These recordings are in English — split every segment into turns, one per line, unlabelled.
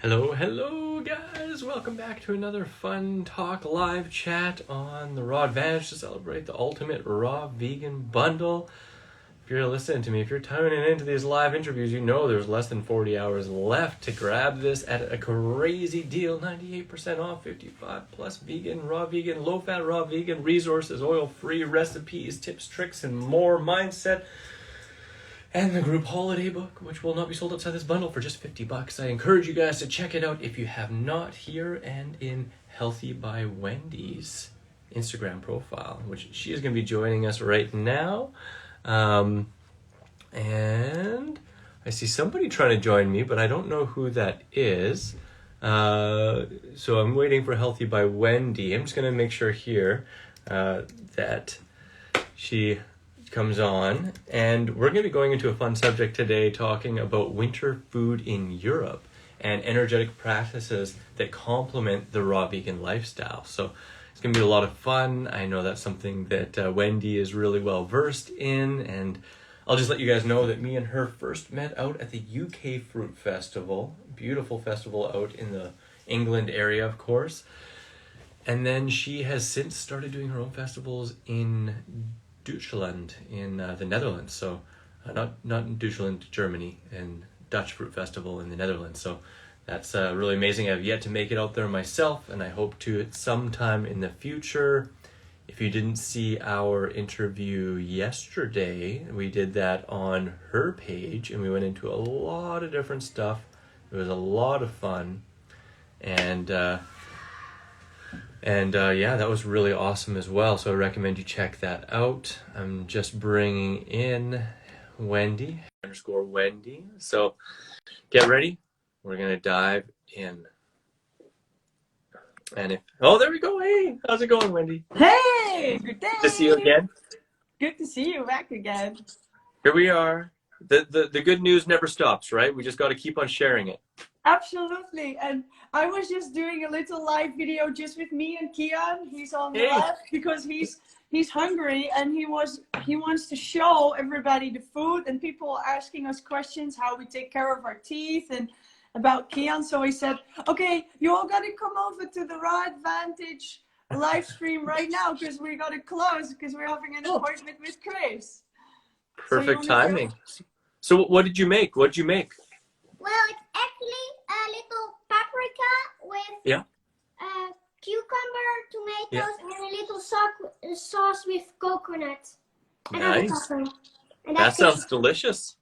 Hello guys, welcome back to another fun talk live chat on the Raw Advantage to celebrate the ultimate raw vegan bundle. If you're listening to me, if you're tuning into these live interviews, you know there's less than 40 hours left to grab this at a crazy deal. 98% off, 55 plus vegan, low fat raw vegan, resources, oil free, recipes, tips, tricks, and more mindset. And the group holiday book, which will not be sold outside this bundle for just $50. I encourage you guys to check it out if you have not, here and in Healthy by Wendy's Instagram profile, which she is going to be joining us right now. And I see somebody trying to join me, but I don't know who that is. So I'm waiting for Healthy by Wendy. I'm just going to make sure here that she comes on, and we're going to be going into a fun subject today, talking about winter food in Europe and energetic practices that complement the raw vegan lifestyle. So it's going to be a lot of fun. I know that's something that Wendy is really well versed in, and I'll just let you guys know that me and her first met out at the UK Fruit Festival, beautiful festival out in the England area, of course. And then she has since started doing her own festivals in Deutschland, in the Netherlands. So not in Deutschland, Germany, and Dutch Fruit Festival in the Netherlands. So that's really amazing. I've yet to make it out there myself, and I hope to at some time in the future. If you didn't see our interview yesterday, we did that on her page, and we went into a lot of different stuff. It was a lot of fun, and yeah, that was really awesome as well. So I recommend you check that out. I'm just bringing in Wendy, _Wendy. So get ready. We're going to dive in. And there we go. Hey, how's it going, Wendy?
Hey, good day.
Good to see you again.
Good to see you back again.
Here we are. The good news never stops, right? We just got to keep on sharing it.
Absolutely. And I was just doing a little live video just with me and Kian. He's on the left because he's hungry, and he wants to show everybody the food, and people are asking us questions how we take care of our teeth and about Kian. So he said, okay, you all got to come over to the Raw Advantage live stream right now because we got to close because we're having an appointment with Chris.
Perfect timing. So what did you make? What did you make?
Well, it's actually a little paprika with cucumber, tomatoes, and a little sauce with coconut.
Nice. And that sounds delicious.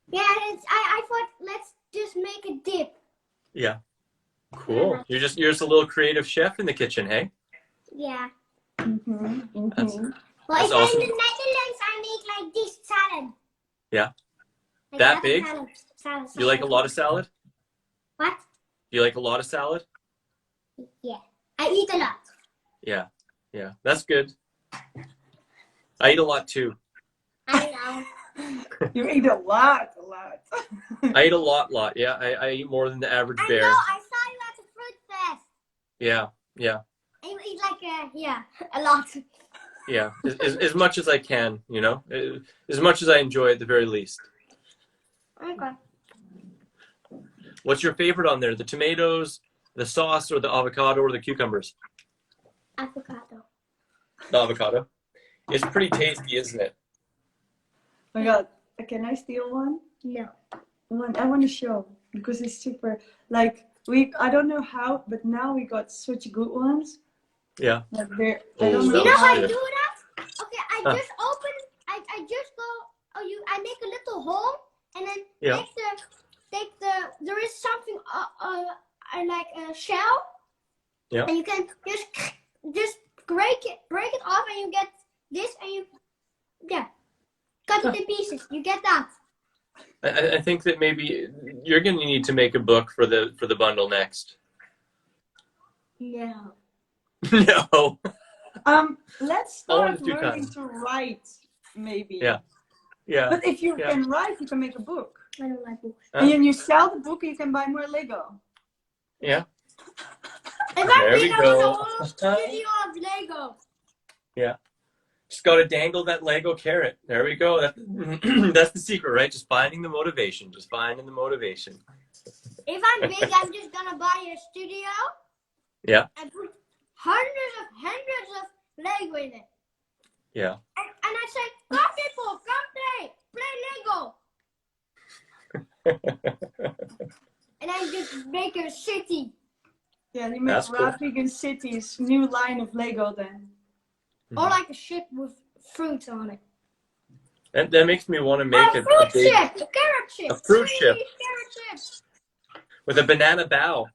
Yeah, I thought let's just make a dip.
Yeah. Cool. You're just a little creative chef in the kitchen, hey?
Yeah.
Mm-hmm.
That's
Well,
awesome.
in the Netherlands, I make like this salad.
Yeah.
Like
That big?
Salad.
You like a lot of salad?
What?
You like a lot of salad?
Yeah. I eat a lot.
Yeah. That's good. I eat a lot too.
I know.
You eat a lot.
I eat a lot. Yeah, I eat more than the average bear.
I know. I saw you at the fruit fest.
Yeah.
And you eat like a lot.
Yeah. As much as I can, you know? As much as I enjoy at the very least.
Okay.
What's your favorite on there? The tomatoes, the sauce, or the avocado, or the cucumbers?
Avocado.
The avocado. It's pretty tasty, isn't it?
Oh my God, can I steal one?
No.
I want to show because it's super. Like I don't know how, but now we got such good ones.
Yeah.
Like I
Oh,
don't know
You know how
how.
I do that? Okay, I just open. I just go. I make a little hole, and then take the. There is something. I like a shell.
Yeah.
And you can just break it off, and you get this, and you cut it in pieces. You get that.
I think that maybe you're going to need to make a book for the bundle next.
No.
No.
Let's start learning to write, maybe.
Yeah.
But if you can write, you can make a book.
I don't like books.
And then you sell the book, and you can buy more Lego.
Yeah.
If I
There we
read, I
go.
want a whole studio of Lego.
Yeah. Just got to dangle that Lego carrot. There we go. That's the secret, right? Just finding the motivation.
if I'm big, I'm just gonna buy a studio.
Yeah.
And put hundreds of Lego in it.
Yeah.
And I say, come people, come play Lego. And I just make a city.
Yeah, you make Rafigan City's new line of Lego then.
Or like a ship with fruits on it.
And that makes me want to make a
fruit
big,
ship, a carrot ship.
A fruit ship.
Carrot ship.
With a banana bow.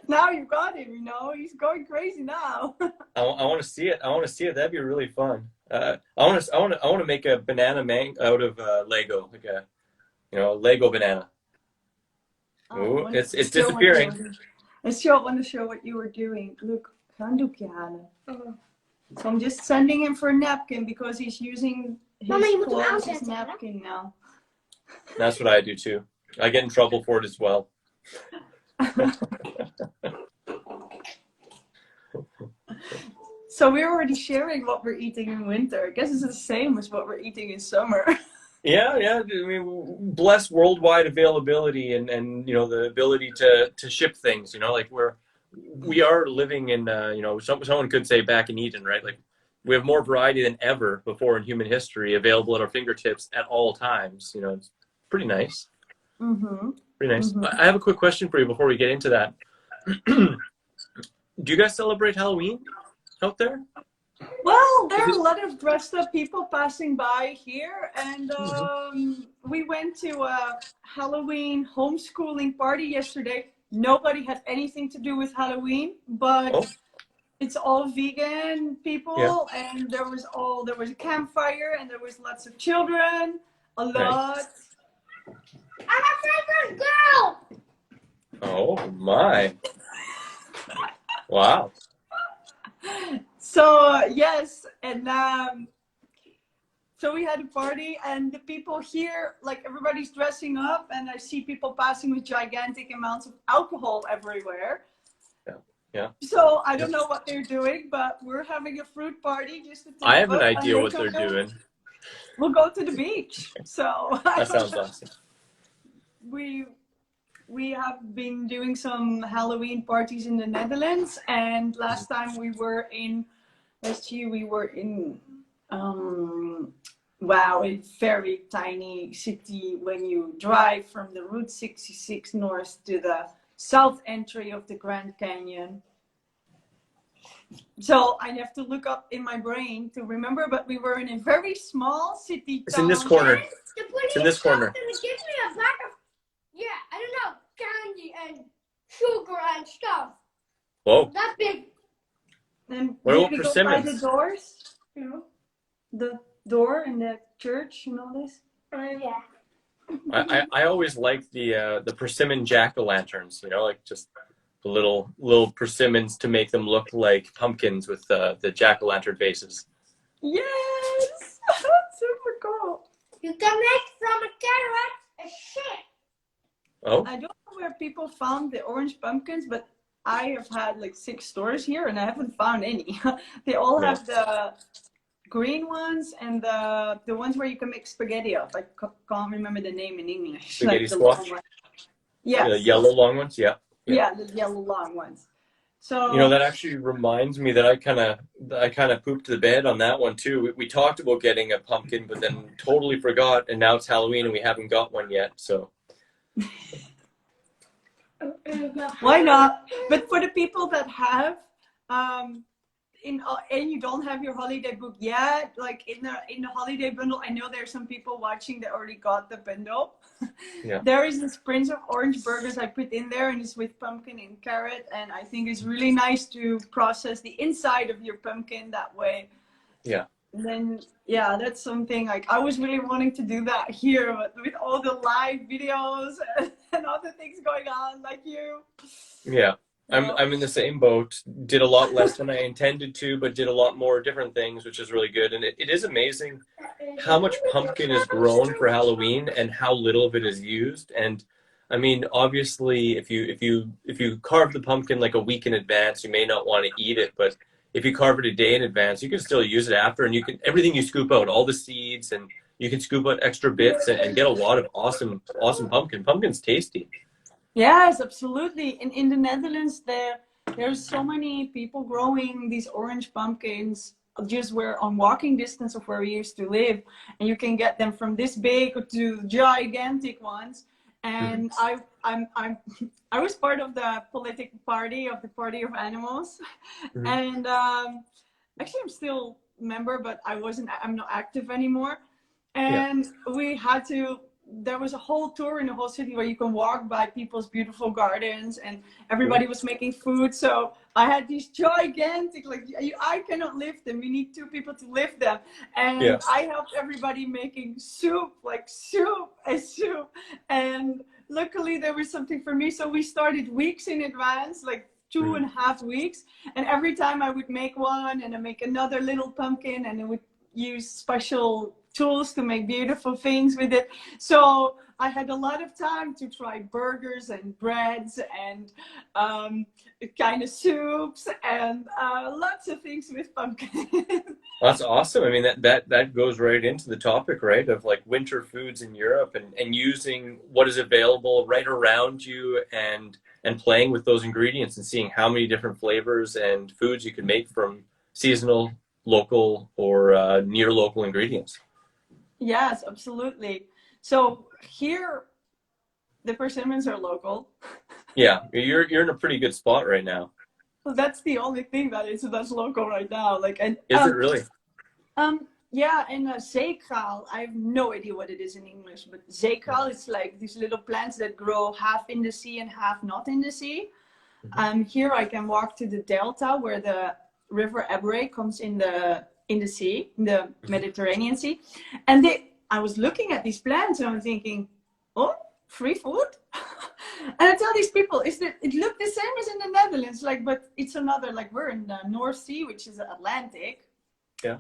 Now you got him, you know. He's going crazy now.
I want to see it. I want to see it. That'd be really fun. I want to make a banana out of Lego, like a, Lego banana. Oh, it's disappearing.
I still want to show what you were doing. Look, handdoekje halen. So I'm just sending him for a napkin because he's using his clothes as napkin now.
That's what I do too. I get in trouble for it as well.
So we're already sharing what we're eating in winter. I guess it's the same as what we're eating in summer. Yeah.
I mean, bless worldwide availability and the ability to ship things. Like we are living in someone could say back in Eden, right? Like we have more variety than ever before in human history available at our fingertips at all times. It's pretty nice.
Mm-hmm.
Pretty nice.
Mm-hmm.
I have a quick question for you before we get into that. Do you guys celebrate Halloween out there?
Well, there are a lot of dressed up people passing by here, and we went to a Halloween homeschooling party yesterday. Nobody had anything to do with Halloween, but it's all vegan people, and there was a campfire, and there was lots of children, a lot.
I'm a favorite girl.
Oh my! Wow.
So yes, and so we had a party, and the people here, like everybody's dressing up, and I see people passing with gigantic amounts of alcohol everywhere.
Yeah.
So I don't know what they're doing, but we're having a fruit party.
I have an idea what they're doing.
We'll go to the beach. So
that sounds awesome.
We have been doing some Halloween parties in the Netherlands, and last time we were in a very tiny city when you drive from the Route 66 north to the south entry of the Grand Canyon. So I have to look up in my brain to remember, but we were in a very small city.
It's in this corner. It's in this corner.
Gives me a pack of, I don't know, candy and sugar and stuff.
Whoa.
That big.
And
what about
we go
persimmons?
by the doors, the door in the church and all this.
Yeah.
I always like the persimmon jack-o'-lanterns, like just the little persimmons to make them look like pumpkins with the jack-o'-lantern faces.
Yes! Super cool.
You can make from a carrot a ship.
Oh.
I don't know where people found the orange pumpkins, but I have had like 6 stores here and I haven't found any. They all have the green ones and the ones where you can make spaghetti of. I can't remember the name in English.
Spaghetti
like
squash?
Yeah.
The yellow long ones? Yeah,
the yellow long ones. So
that actually reminds me that I kind of pooped the bed on that one too. We talked about getting a pumpkin, but then totally forgot, and now it's Halloween and we haven't got one yet. So
why not? But for the people that have, and you don't have your holiday book yet, like in the holiday bundle, I know there's some people watching that already got the bundle.
Yeah.
There is this Prince of Orange burgers I put in there, and it's with pumpkin and carrot, and I think it's really nice to process the inside of your pumpkin that way.
Yeah.
And then that's something like I was really wanting to do that here, but with all the live videos and other things going on, like you.
Yeah. I'm in the same boat. Did a lot less than I intended to, but did a lot more different things, which is really good. And it is amazing how much pumpkin is grown for Halloween and how little of it is used. And I mean, obviously, if you carve the pumpkin like a week in advance, you may not want to eat it. But if you carve it a day in advance, you can still use it after, and everything you scoop out, all the seeds and you can scoop out extra bits and get a lot of awesome pumpkin. Pumpkin's tasty.
Yes, absolutely. In the Netherlands, there's so many people growing these orange pumpkins. Just we're on walking distance of where we used to live, and you can get them from this big to gigantic ones. And I was part of the political party of the Party of Animals, and actually I'm still a member, but I'm not active anymore. And we had to. There was a whole tour in the whole city where you can walk by people's beautiful gardens, and everybody was making food. So I had these gigantic, like I cannot lift them. You need 2 people to lift them. And I helped everybody making soup. And luckily there was something for me. So we started weeks in advance, like 2.5 weeks. And every time I would make one and I make another little pumpkin, and I would use special tools to make beautiful things with it. So I had a lot of time to try burgers and breads and kind of soups and lots of things with pumpkin.
That's awesome. I mean, that goes right into the topic, right, of like winter foods in Europe, and using what is available right around you, and playing with those ingredients and seeing how many different flavors and foods you can make from seasonal, local, or near local ingredients.
Yes, absolutely. So here, the persimmons are local.
Yeah, you're in a pretty good spot right now.
Well, that's the only thing that's local right now. Like, and
is it really?
Yeah, and zeekraal. I have no idea what it is in English, but zeekraal is like these little plants that grow half in the sea and half not in the sea. Here I can walk to the delta where the river Ebre comes in the sea, in the Mediterranean Sea. And I was looking at these plants and I'm thinking, oh, free food? And I tell these people, it looked the same as in the Netherlands, like, but it's another, like we're in the North Sea, which is the Atlantic.
Yeah.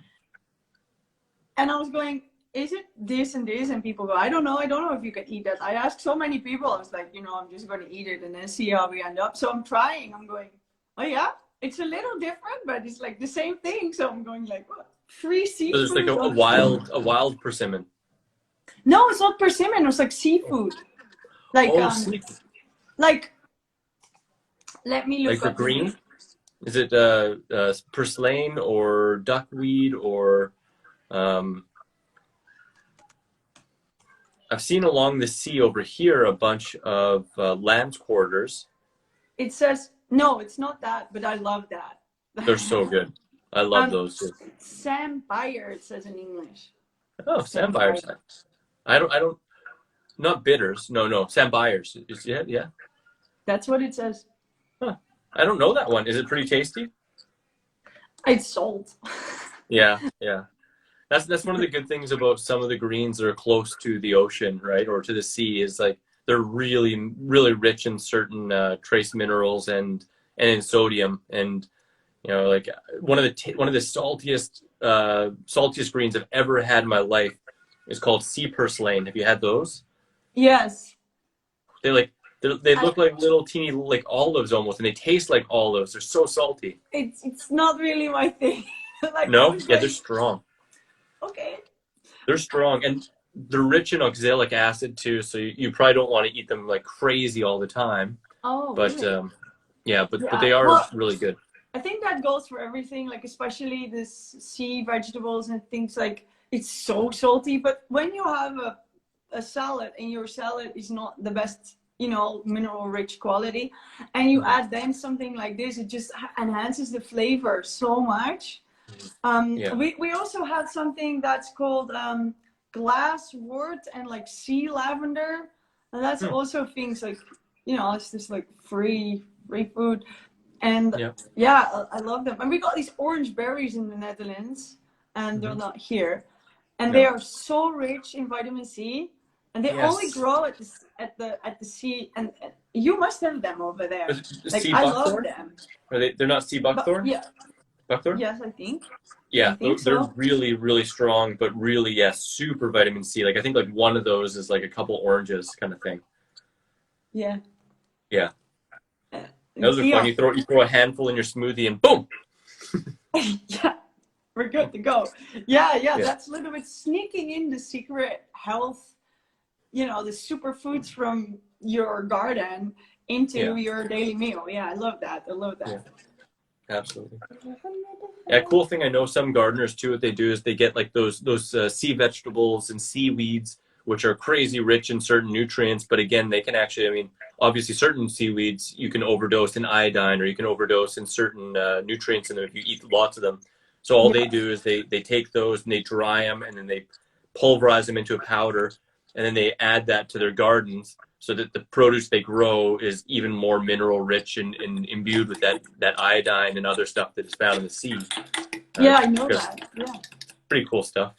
And I was going, is it this and this? And people go, I don't know if you can eat that. I asked so many people, I was like, I'm just going to eat it and then see how we end up. So I'm trying, I'm going, oh yeah? It's a little different, but it's like the same thing. So I'm going like, what? Free seafood?
So it's like a wild persimmon.
No, it's not persimmon. It's like seafood. Like,
seafood.
Like, let me look.
Like the green? Is it purslane or duckweed or? I've seen along the sea over here a bunch of lamb's quarters.
It says. No, it's not that, but I love that.
They're so good. I love those too.
Sambayers, it says in English.
Oh, sambayers. I don't, not bitters. No, sambayers. Yeah.
That's what it says.
Huh. I don't know that one. Is it pretty tasty?
It's salt.
Yeah. That's one of the good things about some of the greens that are close to the ocean, right, or to the sea, is like they're really, really rich in certain trace minerals and in sodium. And like one of the saltiest greens I've ever had in my life is called sea purslane. Have you had those?
Yes.
They look like little teeny like olives almost, and they taste like olives. They're so salty.
It's not really my thing. Like,
no, yeah, they're strong.
Okay.
They're strong, and they're rich in oxalic acid too, so you probably don't want to eat them like crazy all the time.
Oh,
but
really?
But they are really good.
I think that goes for everything, like especially this sea vegetables and things, like it's so salty. But when you have a salad and your salad is not the best, mineral rich quality, and you add then something like this, it just enhances the flavor so much. We also had something that's called glasswort and like sea lavender, and that's also things like it's just like free food. And I love them. And we got these orange berries in the Netherlands, and they're not here, and they are so rich in vitamin C, and they only grow at the sea. And you must have them over there. Like, I love them.
They're not sea buckthorn?
Yeah.
Buckthorn?
Yes, I think.
Yeah,
they're
so. Really, really strong, but really, super vitamin C. Like I think like one of those is like a couple oranges kind of thing.
Yeah.
Yeah. Those are fun. You throw a handful in your smoothie and boom.
Yeah. we're good to go. Yeah, that's a little bit sneaking in the secret health, you know, the superfoods from your garden into your daily meal. Yeah, I love that.
Yeah, absolutely. Yeah, cool thing, I know some gardeners too, what they do is they get like those sea vegetables and seaweeds, which are crazy rich in certain nutrients. But again, they can actually, I mean, obviously certain seaweeds you can overdose in iodine, or you can overdose in certain nutrients in them if you eat lots of them. So all they do is they take those and they dry them, and then they pulverize them into a powder, and then they add that to their gardens, so that the produce they grow is even more mineral rich and imbued with that iodine and other stuff that is found in the sea.
Yeah, I know that. Yeah.
Pretty cool stuff.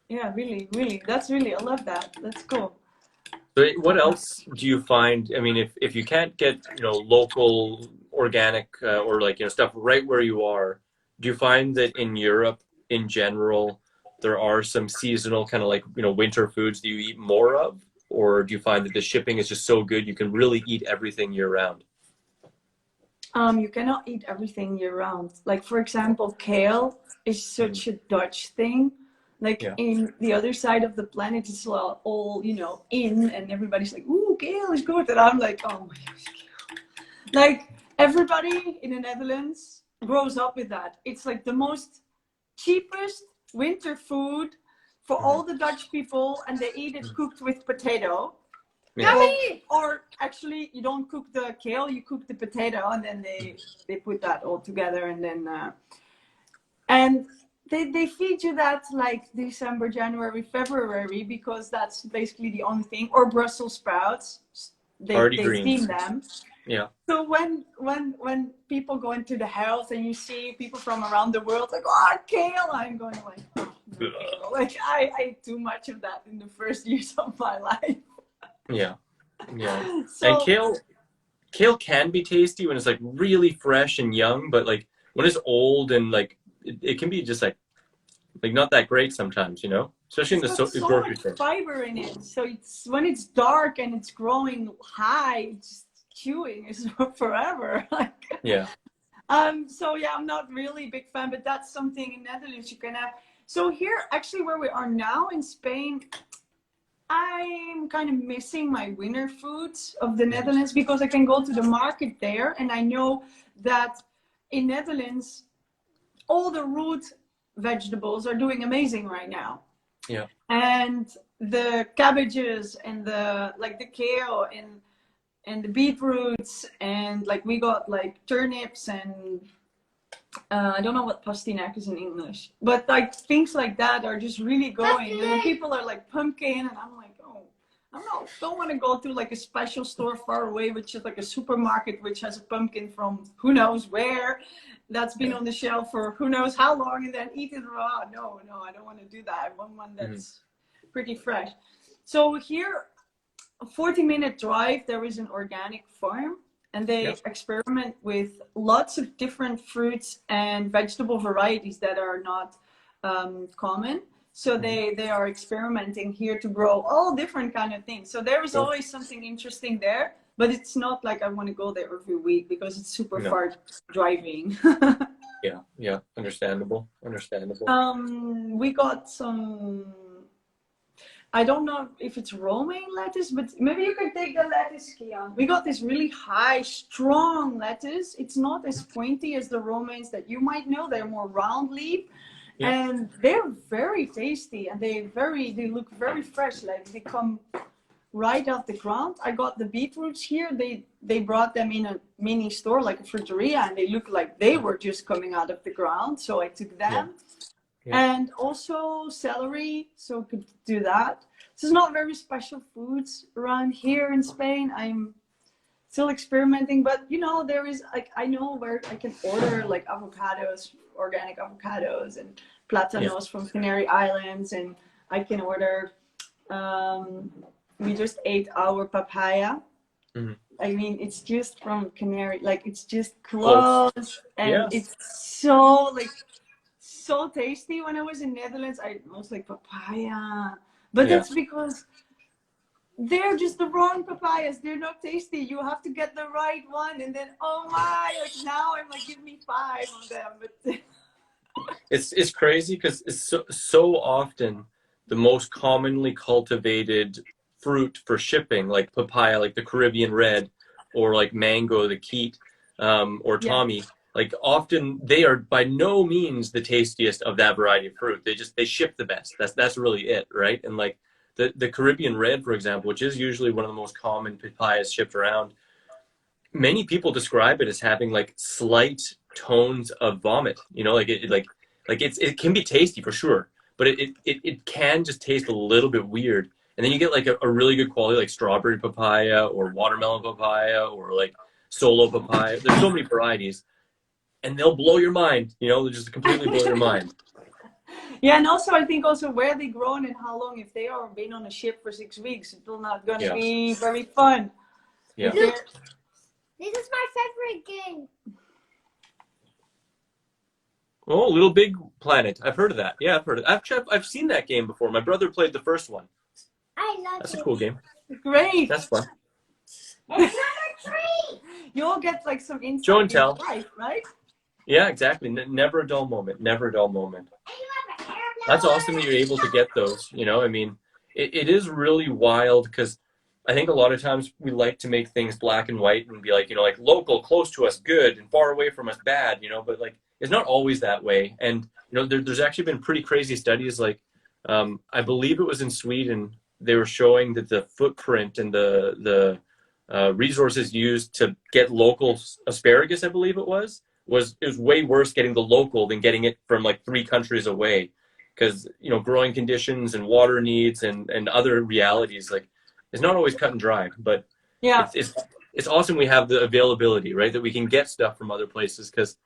Yeah, really, really. That's really, I love that. That's cool.
So what else do you find? I mean, if you can't get, you know, local organic or like, you know, stuff right where you are, do you find that in Europe in general there are some seasonal kind of like, you know, winter foods that you eat more of? Or do you find that the shipping is just so good you can really eat everything year round?
You cannot eat everything year round. Like, for example, kale is such a Dutch thing. Like in the other side of the planet, it's all, you know, in, and everybody's like, ooh, kale is good. And I'm like, oh my gosh, kale. Like, everybody in the Netherlands grows up with that. It's like the most cheapest winter food for all the Dutch people, and they eat it cooked with potato.
Yummy!
Or actually, you don't cook the kale, you cook the potato, and then they put that all together, and then and they feed you that like December, January, February, because that's basically the only thing. Or Brussels sprouts, they steam them.
Yeah.
So when people go into the health and you see people from around the world like, oh, kale, I'm going like, oh, no, kale. Like I ate too much of that in the first years of my life.
Yeah. So, and kale can be tasty when it's like really fresh and young, but like when it's old and like it can be just like not that great sometimes, you know, especially in the grocery store.
Fiber in it, so it's when it's dark and it's growing high, it's just chewing is forever. Like, so yeah, I'm not really a big fan, but that's something in Netherlands you can have. So here, actually, where we are now in Spain, I'm kind of missing my winter foods of the Netherlands, because I can go to the market there, and I know that in Netherlands all the root vegetables are doing amazing right now.
Yeah.
And the cabbages and the kale and the beetroots, and like we got like turnips and I don't know what pastinak is in English, but like things like that are just really going. And then people are like pumpkin, and I'm like, oh, don't want to go to like a special store far away, which is like a supermarket which has a pumpkin from who knows where, that's been on the shelf for who knows how long, and then eat it raw. No, I don't want to do that. I want one that's pretty fresh. So here, a 40-minute drive, there is an organic farm, and they experiment with lots of different fruits and vegetable varieties that are not common. So they are experimenting here to grow all different kind of things. So there is always something interesting there, but it's not like I want to go there every week because it's super far driving.
Yeah, understandable.
We got some, I don't know if it's romaine lettuce, but maybe you can take the lettuce, Kian. We got this really high, strong lettuce. It's not as pointy as the romaines that you might know. They're more round leaf. And they're very tasty, and they look very fresh. Like they come right off the ground. I got the beetroots here. They brought them in a mini store, like a fruiteria, and they look like they were just coming out of the ground. So I took them. And also celery, so could do that. This is not very special foods around here in Spain. I'm still experimenting, but you know, there is like, I know where I can order like avocados, organic avocados, and platanos from Canary Islands, and I can order, we just ate our papaya. I mean, it's just from Canary, like it's just close, and it's so tasty. When I was in Netherlands, I was like papaya, but that's because they're just the wrong papayas. They're not tasty. You have to get the right one, and then oh my, like now I'm like, give me 5 of them. But
It's crazy because it's so often the most commonly cultivated fruit for shipping, like papaya, like the Caribbean red, or like mango, the Keat, or Tommy. Like often they are by no means the tastiest of that variety of fruit. They ship the best. That's really it, right? And like the Caribbean red, for example, which is usually one of the most common papayas shipped around, many people describe it as having like slight tones of vomit. You know, like it can be tasty for sure, but it can just taste a little bit weird. And then you get like a really good quality like strawberry papaya or watermelon papaya or like solo papaya. There's so many varieties, and they'll blow your mind. You know, they'll just completely blow your mind.
Yeah, and also I think also where they grown and how long. If they are been on a ship for 6 weeks, it's not going to be very fun.
Yeah.
Look, this is my favorite game.
Oh, Little Big Planet. I've heard of that. Yeah, I've heard of it. I've seen that game before. My brother played the first one.
I love
That's
it.
a cool game.
Great.
That's fun.
It's number 3.
You'll get like some insight
Show and tell.
in life, right?
Yeah, exactly. Never a dull moment. Never a dull moment.
And you have an airplane.
That's awesome that you're able to get those. You know, I mean, it is really wild because I think a lot of times we like to make things black and white and be like, you know, like local, close to us, good, and far away from us, bad, you know, but like it's not always that way. And, you know, there's actually been pretty crazy studies. Like, I believe it was in Sweden, they were showing that the footprint and the resources used to get local asparagus, I believe it was way worse getting the local than getting it from like 3 countries away. Because, you know, growing conditions and water needs and other realities, like, it's not always cut and dry, but
yeah,
it's awesome we have the availability, right? That we can get stuff from other places, because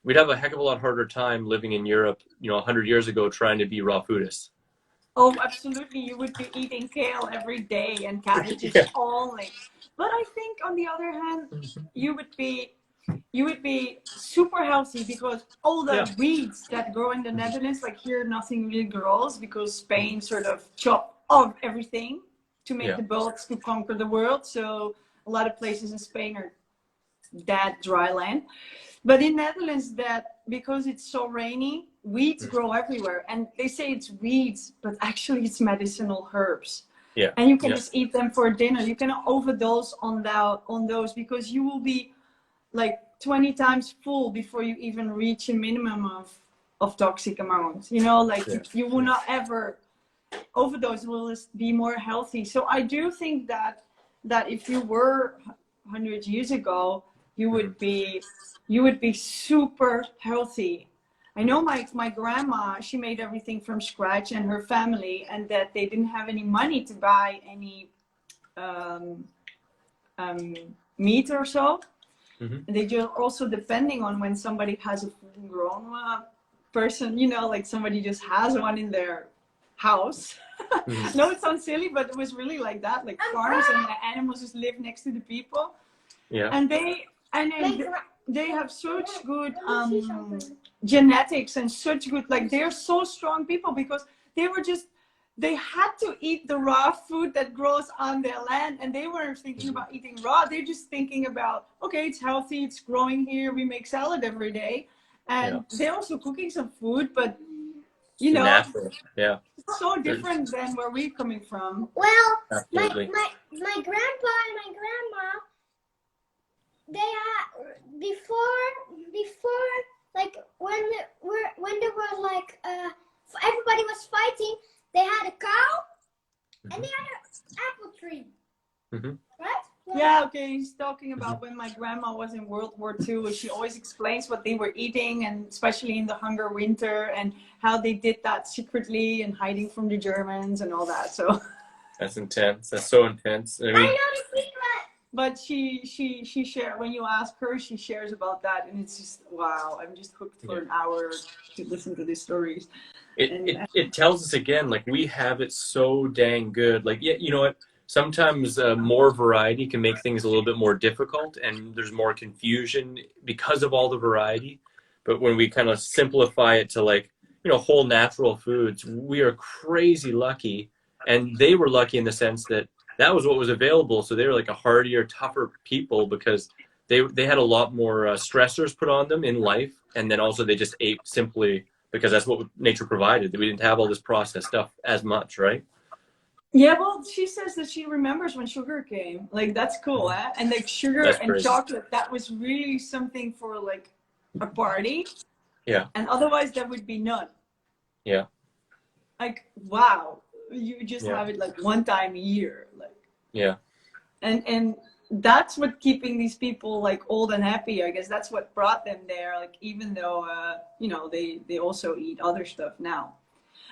we'd have a heck of a lot harder time living in Europe, you know, 100 years ago trying to be raw foodists.
Oh, absolutely. You would be eating kale every day and cabbages only. But I think on the other hand, you would be super healthy because all the weeds that grow in the Netherlands, like here, nothing really grows because Spain sort of chopped off everything to make the bullets to conquer the world. So a lot of places in Spain are dead dry land. But in Netherlands, that because it's so rainy, weeds grow everywhere. And they say it's weeds, but actually it's medicinal herbs. Yeah. And you can just eat them for dinner. You can overdose on those because you will be like 20 times full before you even reach a minimum of toxic amounts. You know, like you will not ever overdose, will be more healthy. So I do think that if you were 100 years ago, you would be super healthy. I know my grandma, she made everything from scratch, and her family, and that they didn't have any money to buy any meat or so. And they just also depending on when somebody has a full grown person, you know, like somebody just has one in their house. No, it sounds silly, but it was really like that, like farms and the animals just live next to the people. Yeah. And they have such good genetics and such good, like they're so strong people because they had to eat the raw food that grows on their land, and they weren't thinking about eating raw. They're just thinking about, okay, it's healthy, it's growing here, we make salad every day. And they're also cooking some food, but you know, natural. It's so different than where we're coming from.
Well, my grandpa and my grandma, they had before like when there were like everybody was fighting, they had a cow and they had an apple tree. Right?
Yeah, okay, he's talking about when my grandma was in World War II. She always explains what they were eating, and especially in the hunger winter, and how they did that secretly and hiding from the Germans and all that. So
that's intense. That's so intense. I mean,
I know the secret.
But she shared, when you ask her, she shares about that, and it's just, wow, I'm just hooked for an hour to listen to these stories.
It tells us again, like, we have it so dang good. Like, you know what? Sometimes more variety can make things a little bit more difficult, and there's more confusion because of all the variety. But when we kind of simplify it to, like, you know, whole natural foods, we are crazy lucky. And they were lucky in the sense that that was what was available. So they were like a hardier, tougher people because they had a lot more stressors put on them in life. And then also they just ate simply because that's what nature provided. We didn't have all this processed stuff as much, right?
Yeah, well, she says that she remembers when sugar came. Like, that's cool, eh? And like sugar
That's
and
crazy.
chocolate, that was really something for like a party.
Yeah.
And otherwise there would be none.
Yeah.
Like, wow, you just
Yeah.
have it like one time a year. Like,
yeah.
And that's what keeping these people like old and happy. I guess that's what brought them there. Like, even though, you know, they also eat other stuff now.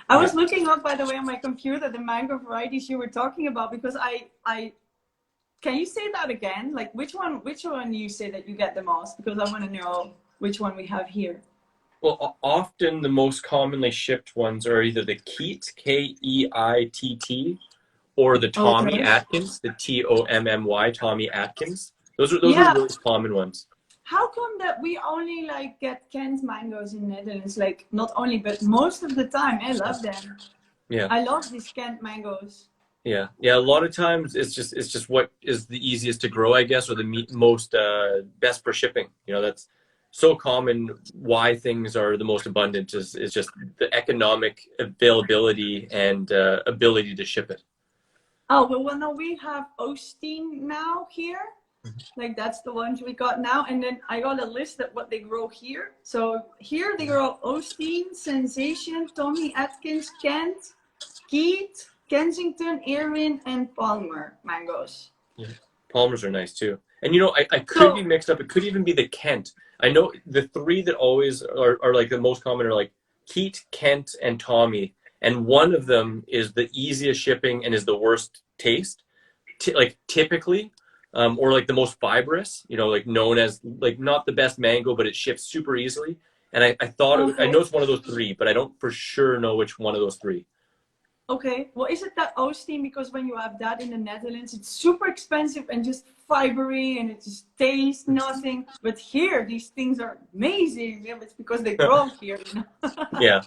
I was looking up, by the way, on my computer, the mango varieties you were talking about, because I can you say that again? Like, which one you say that you get the most? Because I want to know which one we have here.
Well, often the most commonly shipped ones are either the Keat, Keitt, or the Tommy Atkins, the Tommy, Tommy Atkins. Those are the most common ones.
How come that we only like get canned mangoes in Netherlands? Like, not only, but most of the time, I love them.
Yeah.
I love these canned mangoes.
Yeah. Yeah. A lot of times it's just what is the easiest to grow, I guess, or the most best for shipping. You know, that's so common. Why things are the most abundant is just the economic availability and ability to ship it.
Oh, well, no, we have Osteen now here. Like, that's the ones we got now. And then I got a list of what they grow here. So here they grow Osteen, Sensation, Tommy Atkins, Kent, Keat, Kensington, Irwin, and Palmer mangoes.
Yeah. Palmers are nice too. And you know, I could be mixed up. It could even be the Kent. I know the three that always are like the most common are like Keat, Kent, and Tommy. And one of them is the easiest shipping and is the worst taste, like typically. Or like the most fibrous, you know, like known as like not the best mango, but it ships super easily. And I thought I know it's one of those three, but I don't for sure know which one of those three.
Okay, well, is it that Osteen? Because when you have that in the Netherlands, it's super expensive and just fibery, and it just tastes nothing. But here, these things are amazing. Yeah, it's because they grow here. You know? Yeah,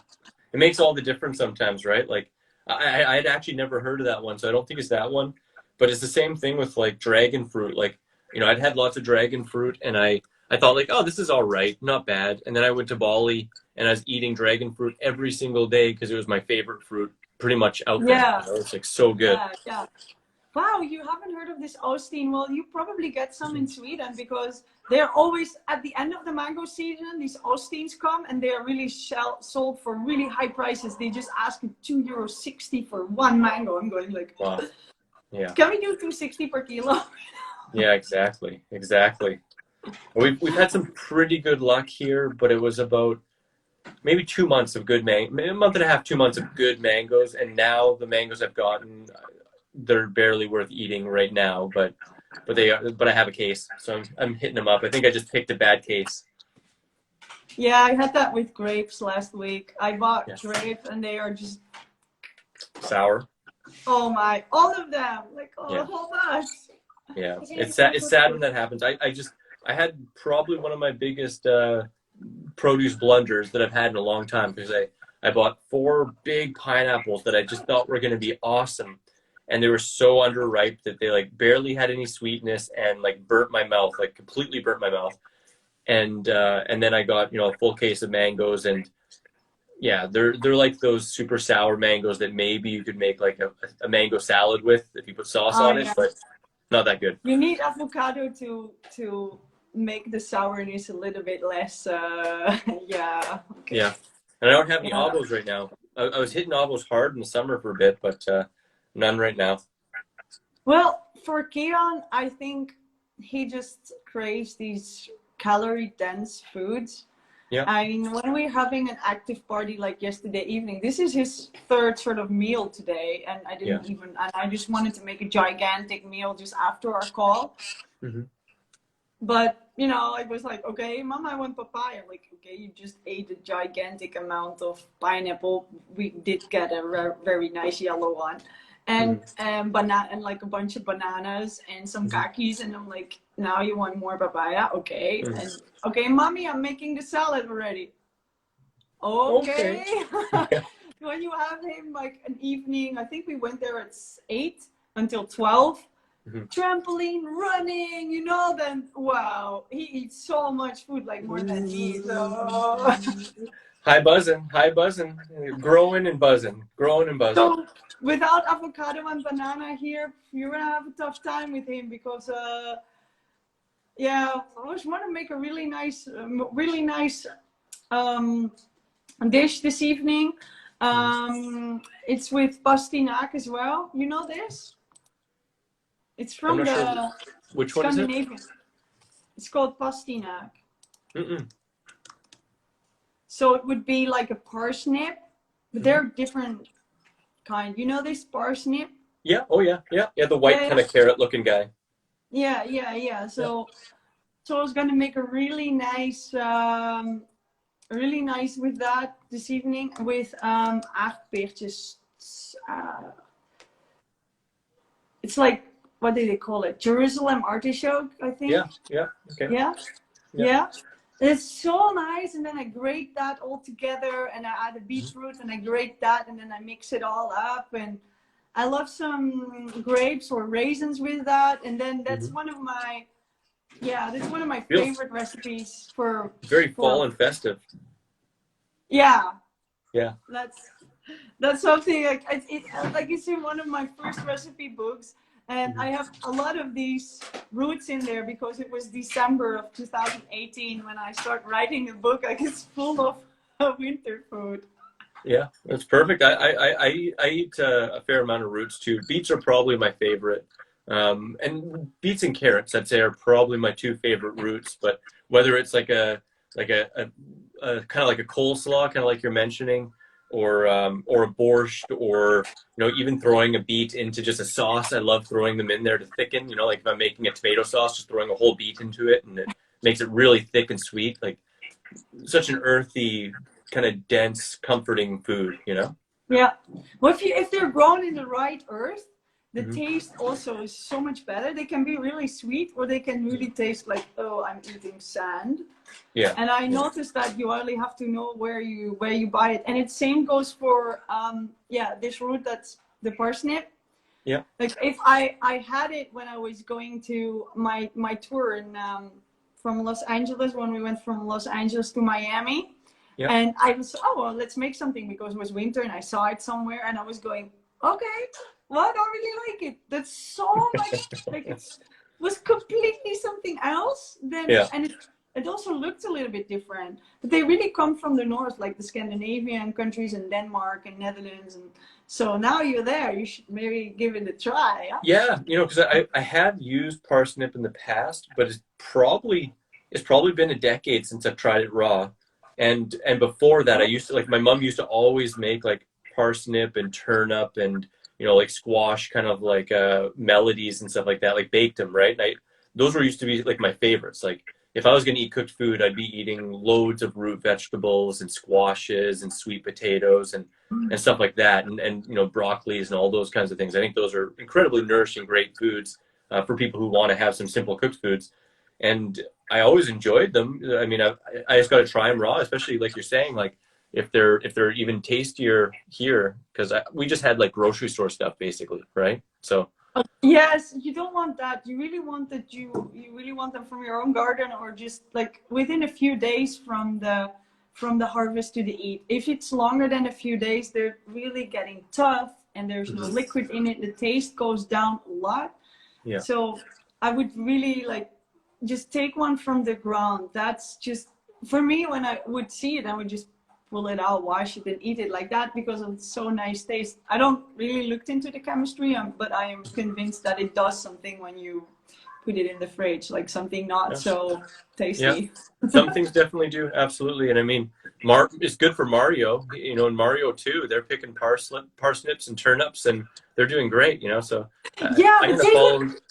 it makes all the difference sometimes, right? Like I'd actually never heard of that one, so I don't think it's that one. But it's the same thing with like dragon fruit. Like, you know, I'd had lots of dragon fruit and I thought like, oh, this is all right, not bad. And then I went to Bali and I was eating dragon fruit every single day because it was my favorite fruit pretty much out there.
Yeah.
You know, it's like so good.
Yeah. Wow, you haven't heard of this Osteen? Well, you probably get some in Sweden because they're always at the end of the mango season. These Osteens come and they are really sold for really high prices. They just ask you €2.60 for one mango. I'm going like,
wow. Yeah.
Can we do $2.60 per kilo?
Yeah, exactly. We've had some pretty good luck here, but it was about maybe 2 months of good a month and a half, 2 months of good mangoes, and now the mangoes I've gotten, they're barely worth eating right now, but I have a case, so I'm hitting them up. I think I just picked a bad case.
Yeah, I had that with grapes last week. I bought grapes and they are just
sour.
Oh my, all of them, like the whole bunch.
Yeah, it's sad when that happens. I had probably one of my biggest produce blunders that I've had in a long time because I bought 4 big pineapples that I just thought were going to be awesome, and they were so underripe that they like barely had any sweetness and like burnt my mouth, like completely burnt my mouth. And then I got, you know, a full case of mangoes, and yeah, they're like those super sour mangoes that maybe you could make like a mango salad with if you put sauce on it, but not that good.
You need avocado to make the sourness a little bit less. Yeah. Okay.
Yeah, and I don't have any avos right now. I was hitting avos hard in the summer for a bit, but none right now.
Well, for Kieran, I think he just craves these calorie-dense foods.
Yeah.
I mean, when we're having an active party like yesterday evening, this is his 3rd sort of meal today, and I didn't and I just wanted to make a gigantic meal just after our call. Mm-hmm. But, you know, I was like, okay, Mom, I want papaya. I'm like, okay, you just ate a gigantic amount of pineapple. We did get a very nice yellow one. And banana, and like a bunch of bananas and some kakis, and I'm like, now you want more papaya? Okay. And okay, Mommy, I'm making the salad already. Okay. When you have him like an evening, I think we went there at 8 until 12. Trampoline, running, you know, then wow, he eats so much food, like more than me. So
High buzzing, growing and buzzing, growing and buzzing.
So without avocado and banana here, you're gonna have a tough time with him because yeah, I just want to make a really nice dish this evening. It's with pastinaak as well. You know this? It's from the
Sure. Which one is it?
Scandinavian. It's called pastinaak. So it would be like a parsnip, but they're different kind. You know this parsnip?
Yeah. Oh yeah. The white kind of carrot looking guy.
Yeah. So I was gonna make a really nice with that this evening with aardbeertjes. It's like, what do they call it? Jerusalem artichoke, I think.
Yeah. Okay.
Yeah. It's so nice, and then I grate that all together, and I add a beetroot, and I grate that, and then I mix it all up, and I love some grapes or raisins with that, and then that's one of my favorite recipes for
very fall and festive.
Yeah. That's something like it's in one of my first recipe books. And I have a lot of these roots in there because it was December of 2018 when I started writing the book. Like, it's full of winter food.
Yeah, that's perfect. I eat a fair amount of roots too. Beets are probably my favorite. And beets and carrots, I'd say, are probably my two favorite roots. But whether it's like a kind of like a coleslaw, kind of like you're mentioning, or a borscht, or even throwing a beet into just a sauce. I love throwing them in there to thicken. Like if I'm making a tomato sauce, just throwing a whole beet into it, and it makes it really thick and sweet. Like such an earthy, kind of dense, comforting food.
Yeah. Well, if they're grown in the right earth, the taste also is so much better. They can be really sweet, or they can really taste like, oh, I'm eating sand.
Yeah.
And I noticed that you only have to know where you buy it. And it same goes for this root, that's the parsnip.
Yeah.
Like if I had it when I was going to my tour in from Los Angeles, when we went from Los Angeles to Miami. Yeah. And I was, let's make something, because it was winter and I saw it somewhere and I was going, okay, well, I don't really like it. That's so much, like it was completely something else. And it also looked a little bit different, but they really come from the north, like the Scandinavian countries and Denmark and Netherlands. And so now you're there, you should maybe give it a try. Huh?
Yeah, because I have used parsnip in the past, but it's probably been a decade since I've tried it raw. And before that, I used to, like, my mom used to always make like parsnip and turnip and like squash, kind of like melodies and stuff like that, like baked them, right? And those used to be like my favorites. Like if I was going to eat cooked food, I'd be eating loads of root vegetables and squashes and sweet potatoes and stuff like that, and broccolis and all those kinds of things. I think those are incredibly nourishing, great foods for people who want to have some simple cooked foods. And I always enjoyed them. I mean, I just got to try them raw, especially like you're saying, like if they're even tastier here, because we just had like grocery store stuff basically, right? So.
Yes, you don't want that. You really want that. You really want them from your own garden, or just like within a few days from the harvest to the eat. If it's longer than a few days, they're really getting tough, and there's no liquid in it. The taste goes down a lot. Yeah. So I would really like just take one from the ground. That's just, for me, when I would see it, I would just pull it out, wash it, and eat it like that, because it's so nice taste. I don't really looked into the chemistry, but I am convinced that it does something when you put it in the fridge, like something not so tasty.
Yeah. Some things definitely do, absolutely. And I mean, it's good for Mario. In Mario 2, they're picking parsnips and turnips, and they're doing great. So
yeah, they look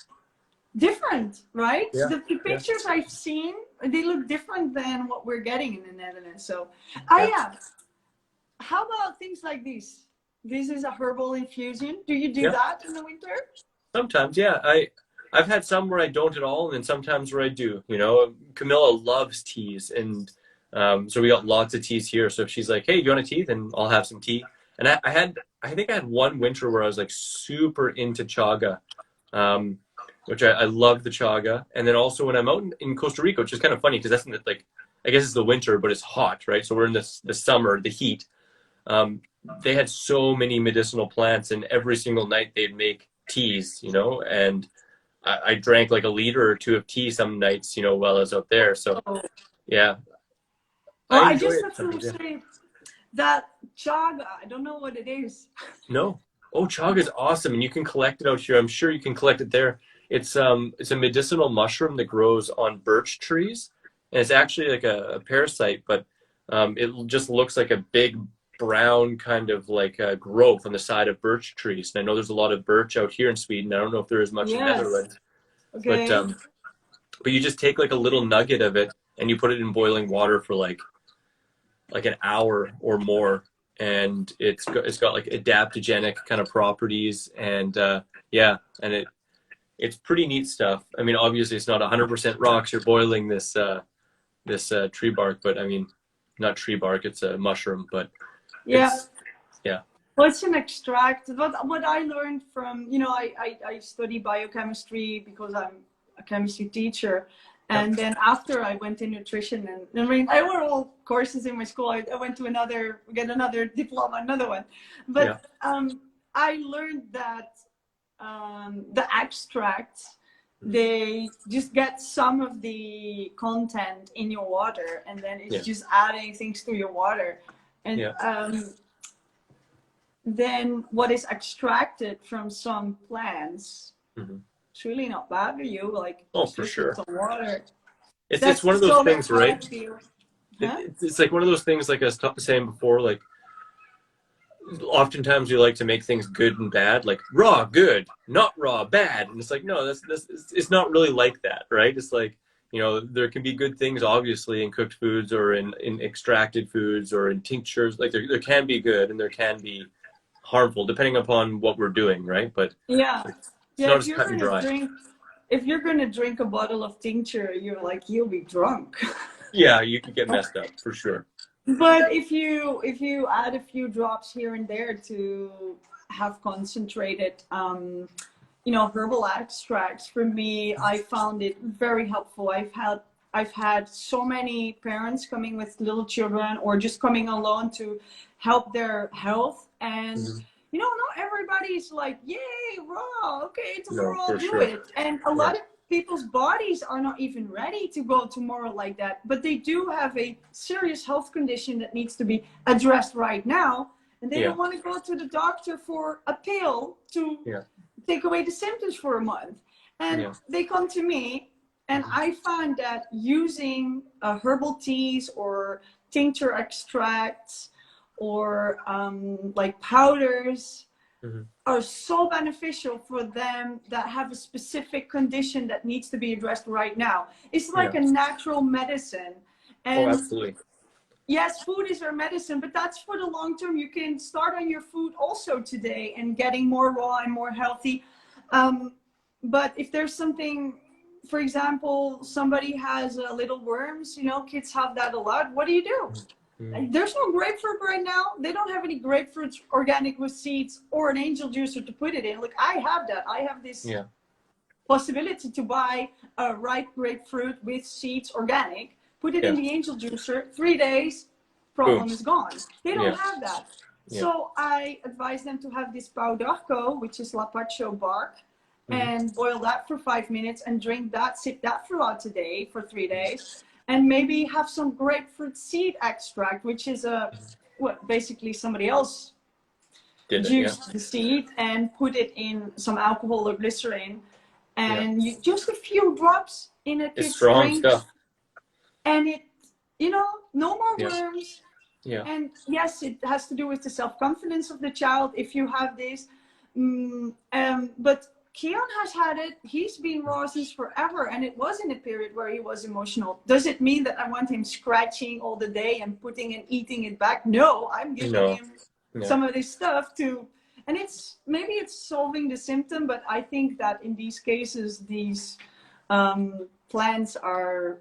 different, right?
Yeah.
The pictures I've seen, they look different than what we're getting in the Netherlands. So, how about things like this? This is a herbal infusion. Do you do that in the winter?
Sometimes, yeah. I've had some where I don't at all, and then sometimes where I do. Camilla loves teas, and so we got lots of teas here. So if she's like, "Hey, do you want a tea?" then I'll have some tea. And I think I had one winter where I was like super into chaga. Which I love the chaga. And then also when I'm out in Costa Rica, which is kind of funny because that's like I guess it's the winter, but it's hot, right? So we're in the summer, the heat. They had so many medicinal plants, and every single night they'd make teas, you know, and I drank like a liter or two of tea some nights, you know, while I was out there. So yeah,
Well,
I
I
enjoy
just
it
have to
sometimes. Yeah.
say that chaga, I don't know what it is.
No. Oh, chaga is awesome, and you can collect it out here. I'm sure you can collect it there. It's a medicinal mushroom that grows on birch trees, and it's actually like a parasite, but it just looks like a big brown kind of like growth on the side of birch trees. And I know there's a lot of birch out here in Sweden. I don't know if there is much in
Yes.
Netherlands, but
Okay.
but you just take like a little nugget of it and you put it in boiling water for like an hour or more, and it's got like adaptogenic kind of properties, and yeah, and it's pretty neat stuff. I mean, obviously it's not 100% rocks. You're boiling this tree bark, but I mean, not tree bark. It's a mushroom, but
Yeah.
yeah.
Well, it's an extract. What I learned from, you know, I study biochemistry because I'm a chemistry teacher. And then after I went in nutrition, and I mean, I were all courses in my school. I went to get another diploma, another one. But I learned that the extracts, they just get some of the content in your water, and then it's just adding things to your water. And then what is extracted from some plants, it's really not bad for you. Like,
For sure.
Some water.
It's one of those things, right?
Huh?
It's like one of those things, like I was saying before, like oftentimes we like to make things good and bad, like raw good, not raw bad, and it's like, no, it's not really like that, right? It's like, you know, there can be good things obviously in cooked foods or in extracted foods or in tinctures. Like there can be good and there can be harmful depending upon what we're doing, right? But
yeah,
it's not
if
as
you're
cut and dry.
If you're gonna drink a bottle of tincture, you'll be drunk.
Yeah, you can get messed up for sure.
But if you add a few drops here and there to have concentrated, you know, herbal extracts, for me, I found it very helpful. I've had so many parents coming with little children or just coming alone to help their health, and you know, not everybody's like, yay, raw, okay, tomorrow I'll do it. And a lot of people's bodies are not even ready to go tomorrow like that, but they do have a serious health condition that needs to be addressed right now, and they don't want to go to the doctor for a pill to take away the symptoms for a month. And they come to me, and I find that using herbal teas or tincture extracts or like powders are so beneficial for them that have a specific condition that needs to be addressed right now. It's like a natural medicine. And
absolutely.
Yes, food is our medicine, but that's for the long term. You can start on your food also today and getting more raw and more healthy. But if there's something, for example, somebody has little worms, you know, kids have that a lot. What do you do? There's no grapefruit right now. They don't have any grapefruits organic with seeds or an angel juicer to put it in. Look, I have that. I have this possibility to buy a ripe grapefruit with seeds organic, put it in the angel juicer, 3 days, problem is gone. They don't have that. So I advise them to have this pau d'arco, which is lapacho bark, and boil that for 5 minutes and drink that, sip that throughout the day for 3 days. And maybe have some grapefruit seed extract, which is basically somebody else juiced the seed and put it in some alcohol or glycerin, and you just a few drops in a kid's drink, stuff. And it, you know, no more worms. And yes, it has to do with the self-confidence of the child if you have this. But Keon has had it. He's been raw since forever, and it was in a period where he was emotional. Does it mean that I want him scratching all the day and putting and eating it back? No, I'm giving him some of this stuff to, and maybe it's solving the symptom, but I think that in these cases, these plants are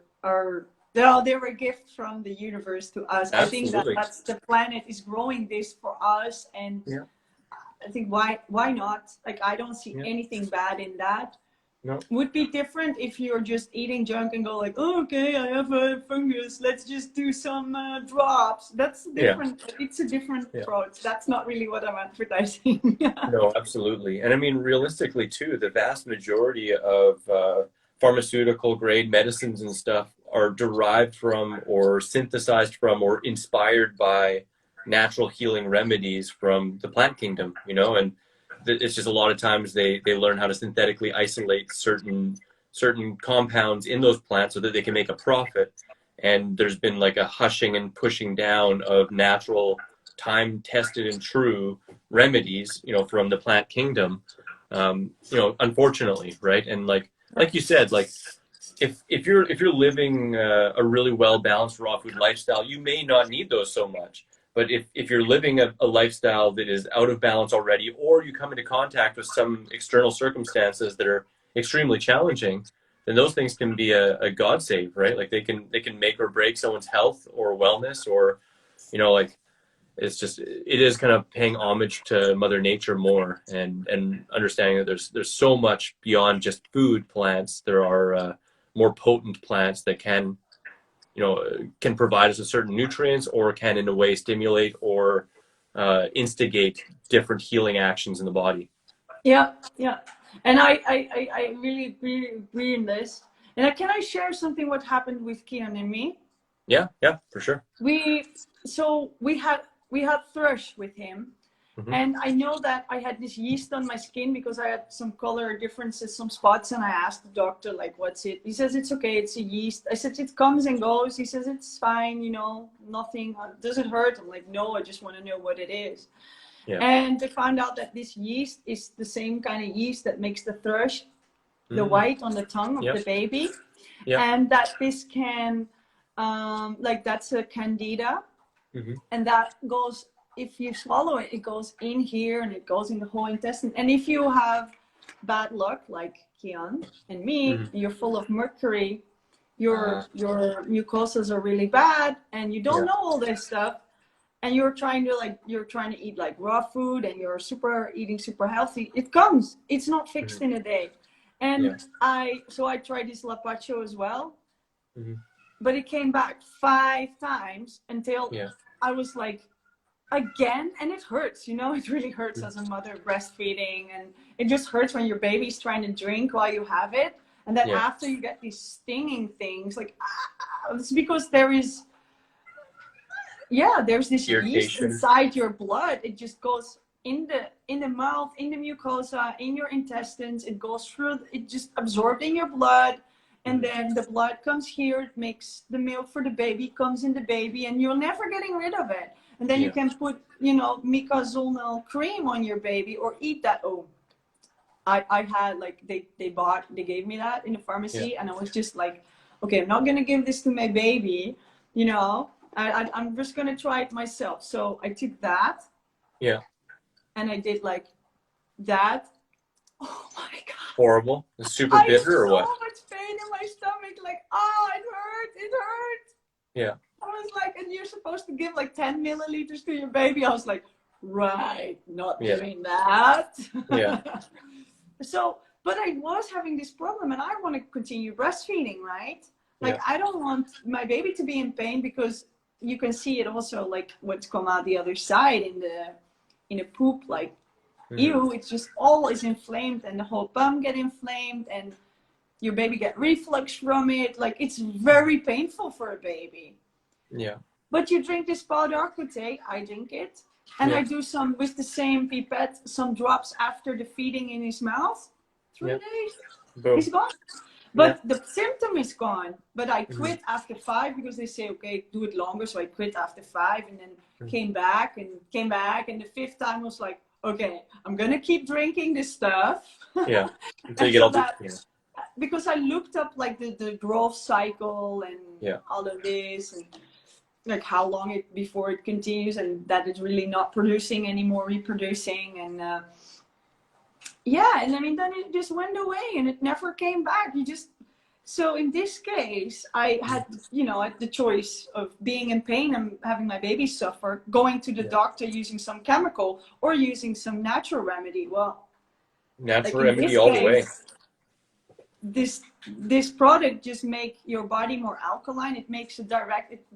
they're a gift from the universe to us. Absolutely. I think that's the planet is growing this for us, and I think why not? Like, I don't see anything bad in that.
No.
Would be different if you're just eating junk and go like, oh, okay, I have a fungus, let's just do some drops. That's different. Yeah. It's a different approach. That's not really what I'm advertising.
No, absolutely. And I mean, realistically too, the vast majority of pharmaceutical grade medicines and stuff are derived from or synthesized from or inspired by natural healing remedies from the plant kingdom, you know, and it's just a lot of times they learn how to synthetically isolate certain compounds in those plants so that they can make a profit. And there's been like a hushing and pushing down of natural, time tested and true remedies, you know, from the plant kingdom, you know, unfortunately, right? And like you said, like if you're living a really well balanced raw food lifestyle, you may not need those so much. But if you're living a lifestyle that is out of balance already, or you come into contact with some external circumstances that are extremely challenging, then those things can be a God save, right? Like they can make or break someone's health or wellness, or, you know, like it is kind of paying homage to Mother Nature more, and understanding that there's so much beyond just food plants. There are more potent plants that can, you know, can provide us with certain nutrients, or can in a way stimulate or instigate different healing actions in the body.
Yeah. And I really agree in this. And can I share something what happened with Kian and me?
Yeah, for sure.
We had thrush with him. Mm-hmm. And I know that I had this yeast on my skin because I had some color differences, some spots, and I asked the doctor, like, what's it? He says, it's okay, it's a yeast. I said, it comes and goes. He says, it's fine, you know, nothing. Does it hurt? I'm like, no, I just want to know what it is. Yeah. And they found out that this yeast is the same kind of yeast that makes the thrush, the white on the tongue of the baby. Yep. And that this can, like, that's a candida. Mm-hmm. And that goes, if you swallow it, it goes in here and it goes in the whole intestine. And if you have bad luck, like Kian and me, you're full of mercury, your mucosas are really bad, and you don't know all this stuff, and you're trying to eat like raw food, and you're eating super healthy, it comes. It's not fixed in a day. And I tried this Lapacho as well, but it came back 5 times until I was like, again, and it hurts, you know, it really hurts as a mother breastfeeding, and it just hurts when your baby's trying to drink while you have it, and then after you get these stinging things, like it's because there's this yeast inside your blood. It just goes in the mouth, in the mucosa, in your intestines. It goes through, it just absorbed in your blood, and then the blood comes here, it makes the milk for the baby, comes in the baby, and you're never getting rid of it. And then you can put, you know, micazolal cream on your baby, or eat that. Oh, I had, like, they gave me that in the pharmacy, and I was just like, okay, I'm not going to give this to my baby, you know, I'm just going to try it myself. So I took that. Yeah. And I did like that. Oh my God.
Horrible. It's super bitter, or what?
So much pain in my stomach. Like, oh, it hurt.
Yeah.
I was like, and you're supposed to give like 10 milliliters to your baby. I was like, right, not doing that.
Yeah.
So, but I was having this problem, and I want to continue breastfeeding, right? Like, I don't want my baby to be in pain, because you can see it also, like, what's come out the other side in a poop, like, ew, it's just all is inflamed, and the whole bum get inflamed, and your baby get reflux from it. Like, it's very painful for a baby.
Yeah.
But you drink this powder aquate, I drink it, and I do some with the same pipette, some drops after the feeding in his mouth. 3 days, he's gone. But the symptom is gone. But I quit after 5, because they say, okay, do it longer. So I quit after 5, and then came back. And the 5th time was like, okay, I'm gonna keep drinking this stuff.
Yeah. Until you get all that.
Because I looked up like the growth cycle and all of this, and like how long before it continues, and that it's really not producing anymore, reproducing, and and I mean, then it just went away and it never came back. So in this case, I had, you know, the choice of being in pain and having my baby suffer, going to the doctor using some chemical, or using some natural remedy. Well,
natural remedy all the way.
this product just make your body more alkaline. It makes it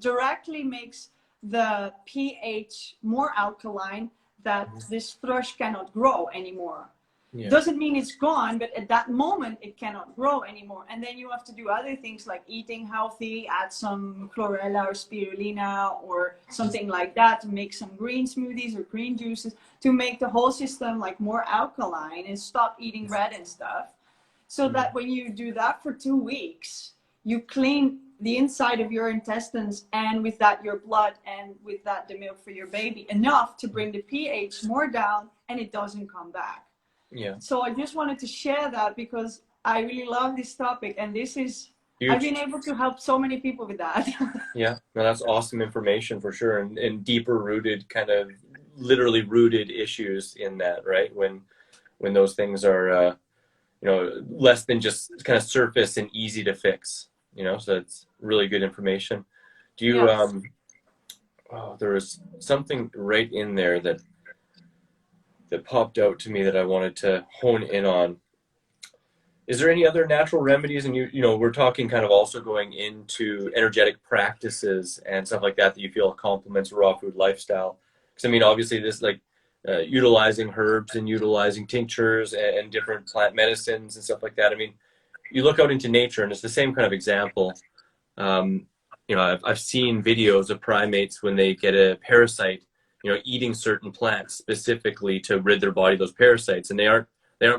directly makes the pH more alkaline, that this thrush cannot grow anymore.
Yeah.
Doesn't mean it's gone, but at that moment it cannot grow anymore. And then you have to do other things like eating healthy, add some chlorella or spirulina or something like that to make some green smoothies or green juices to make the whole system like more alkaline, and stop eating bread and stuff. So that when you do that for 2 weeks, you clean the inside of your intestines, and with that your blood, and with that the milk for your baby, enough to bring the pH more down, and it doesn't come back.
Yeah.
So I just wanted to share that because I really love this topic, and this is
Huge.
I've been able to help so many people with that.
Yeah, no, that's awesome information for sure, and deeper rooted, kind of literally rooted issues in that, right? When those things are you know, less than just kind of surface and easy to fix, you know, so it's really good information. Do you,
Yes.
Oh, there was something right in there that popped out to me that I wanted to hone in on. Is there any other natural remedies? And you know, we're talking kind of also going into energetic practices and stuff like that you feel complements a raw food lifestyle. Because I mean, obviously this like, utilizing herbs and utilizing tinctures and different plant medicines and stuff like that. I mean, you look out into nature and it's the same kind of example. You know, I've seen videos of primates when they get a parasite, you know, eating certain plants specifically to rid their body of those parasites, and they aren't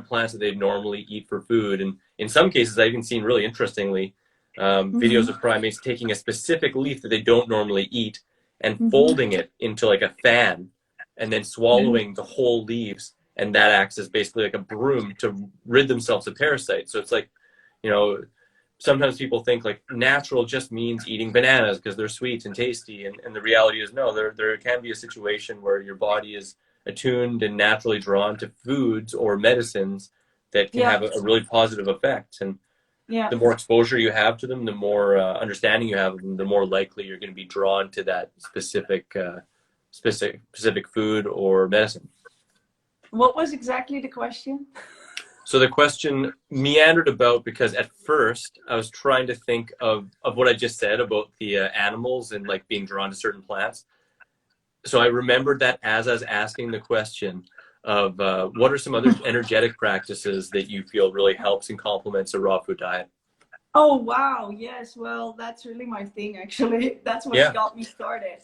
plants that they'd normally eat for food. And in some cases, I've even seen really interestingly videos of primates taking a specific leaf that they don't normally eat and folding it into like a fan, and then swallowing the whole leaves, and that acts as basically like a broom to rid themselves of parasites. So it's like, you know, sometimes people think like natural just means eating bananas because they're sweet and tasty, and the reality is no, there can be a situation where your body is attuned and naturally drawn to foods or medicines that can have a really positive effect. And the more exposure you have to them, the more understanding you have of them, the more likely you're going to be drawn to that specific food or medicine.
What was exactly the question?
So the question meandered about because at first I was trying to think of what I just said about the animals and like being drawn to certain plants. So I remembered that as I was asking the question of what are some other energetic practices that you feel really helps and complements a raw food diet?
Oh, wow. Yes. Well, that's really my thing, actually. That's what got me started.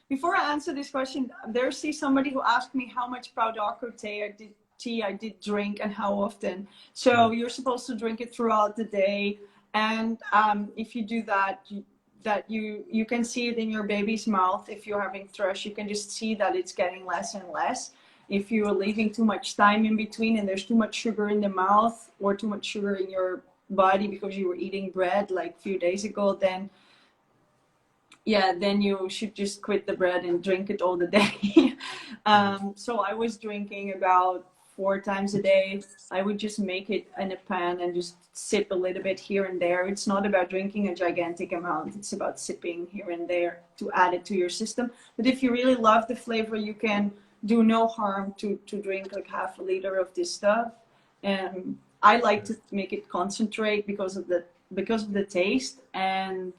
Before I answer this question, there's somebody who asked me how much Proudocco tea I did drink and how often. So you're supposed to drink it throughout the day. And if you do that, you can see it in your baby's mouth. If you're having thrush, you can just see that it's getting less and less. If you're leaving too much time in between and there's too much sugar in the mouth or too much sugar in your body because you were eating bread like a few days ago, then you should just quit the bread and drink it all the day. So I was drinking about 4 times a day. I would just make it in a pan and just sip a little bit here and there. It's not about drinking a gigantic amount. It's about sipping here and there to add it to your system. But if you really love the flavor, you can do no harm to drink like half a liter of this stuff. And I like to make it concentrate because of the taste and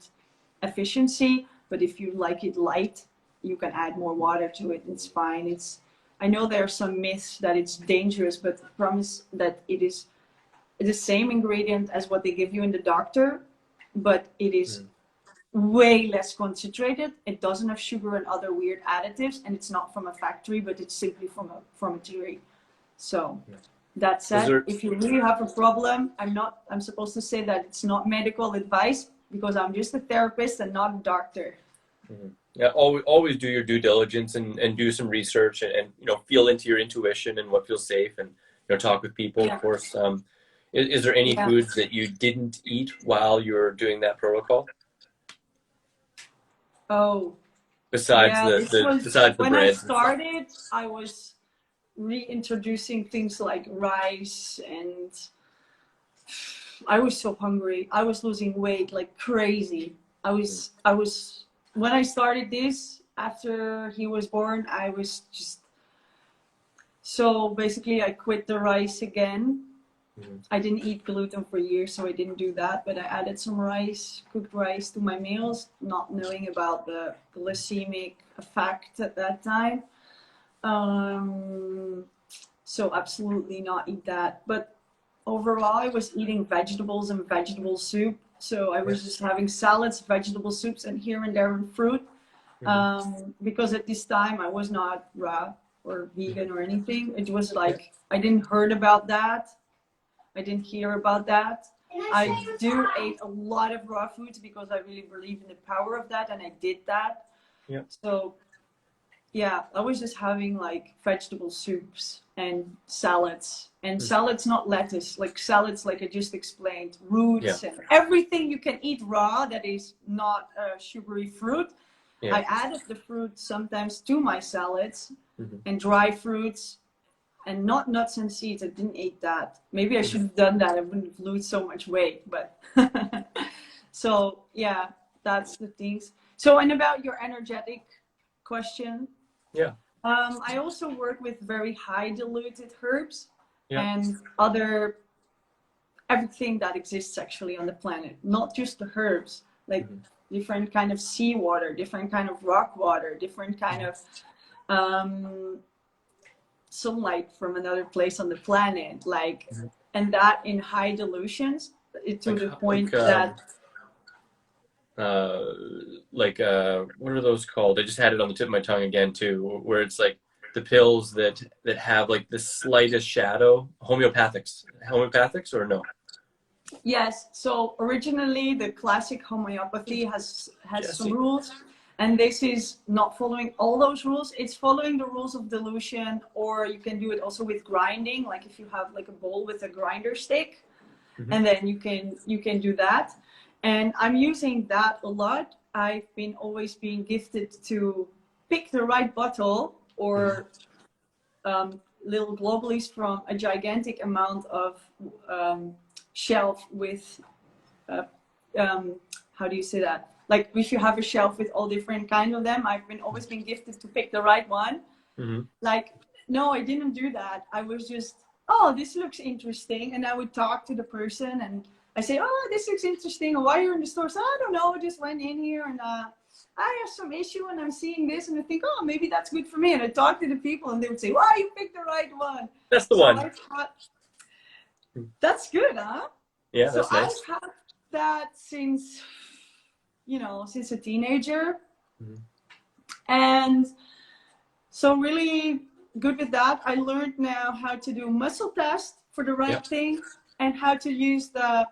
efficiency. But if you like it light, you can add more water to it. It's fine. I know there are some myths that it's dangerous, but I promise that it is the same ingredient as what they give you in the doctor, but it is way less concentrated. It doesn't have sugar and other weird additives, and it's not from a factory, but it's simply from a tree. So that said, if you really have a problem, I'm supposed to say that it's not medical advice because I'm just a therapist and not a doctor.
Yeah, always do your due diligence and do some research and you know, feel into your intuition and what feels safe, and you know, talk with people, of course. Is there any foods that you didn't eat while you were doing that protocol?
Oh,
besides the
when
bread.
I started, I was reintroducing things like rice, and I was so hungry. I was losing weight like crazy. I was when I started this after he was born, I was just, so basically I quit the rice again. I didn't eat gluten for years, so I didn't do that. But I added some rice, cooked rice, to my meals, not knowing about the glycemic effect at that time. So absolutely not eat that. But overall, I was eating vegetables and vegetable soup. So I was just having salads, vegetable soups, and here and there fruit. Because at this time I was not raw or vegan or anything. It was like I didn't heard about that. I didn't hear about that. I do eat a lot of raw foods because I really believe in the power of that, and I did that.
Yeah.
So yeah, I was just having like vegetable soups and salads, and salads, not lettuce, like salads, like I just explained, roots and everything you can eat raw that is not a sugary fruit. I added the fruit sometimes to my salads, and dry fruits, and not nuts and seeds. I didn't eat that. Maybe I should have done that. I wouldn't have lost so much weight, but so yeah, that's the things. So, and about your energetic question, I also work with very high diluted herbs and everything that exists actually on the planet, not just the herbs, like different kind of seawater, different kind of rock water, different kind of sunlight from another place on the planet, like, and that in high dilutions, to the point that
what are those called? I just had it on the tip of my tongue again too, where it's like the pills that have like the slightest shadow. Homeopathics or no?
Yes. So originally the classic homeopathy has some rules, and this is not following all those rules. It's following the rules of dilution, or you can do it also with grinding. Like if you have like a bowl with a grinder stick, and then you can do that. And I'm using that a lot. I've always been gifted to pick the right bottle or little globules from a gigantic amount of shelf with, how do you say that? Like if you have a shelf with all different kinds of them, I've always been gifted to pick the right one. Like, no, I didn't do that. I was just, oh, this looks interesting. And I would talk to the person and I say, oh, this looks interesting. Why are you in the store? So I don't know. I just went in here and I have some issue and I'm seeing this and I think, oh, maybe that's good for me. And I talk to the people and they would say, wow, you picked the right one.
That's the one.
I thought, that's good, huh?
Yeah, that's nice.
I've had that since a teenager. And so really good with that. I learned now how to do muscle test for the right thing and how to use the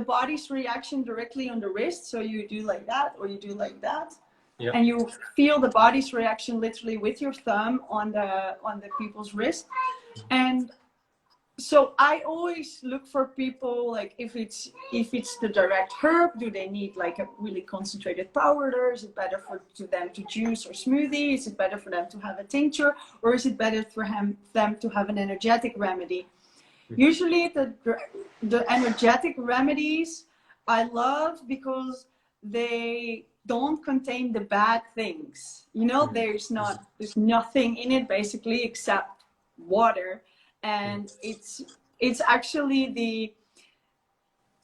body's reaction directly on the wrist. So you do like that or you do like that. And you feel the body's reaction literally with your thumb on the people's wrist. And so I always look for people, like if it's the direct herb, do they need like a really concentrated powder? Is it better for them to juice or smoothie? Is it better for them to have a tincture, or is it better for them to have an energetic remedy? Usually the energetic remedies I love because they don't contain the bad things. There's nothing in it basically except water. And it's actually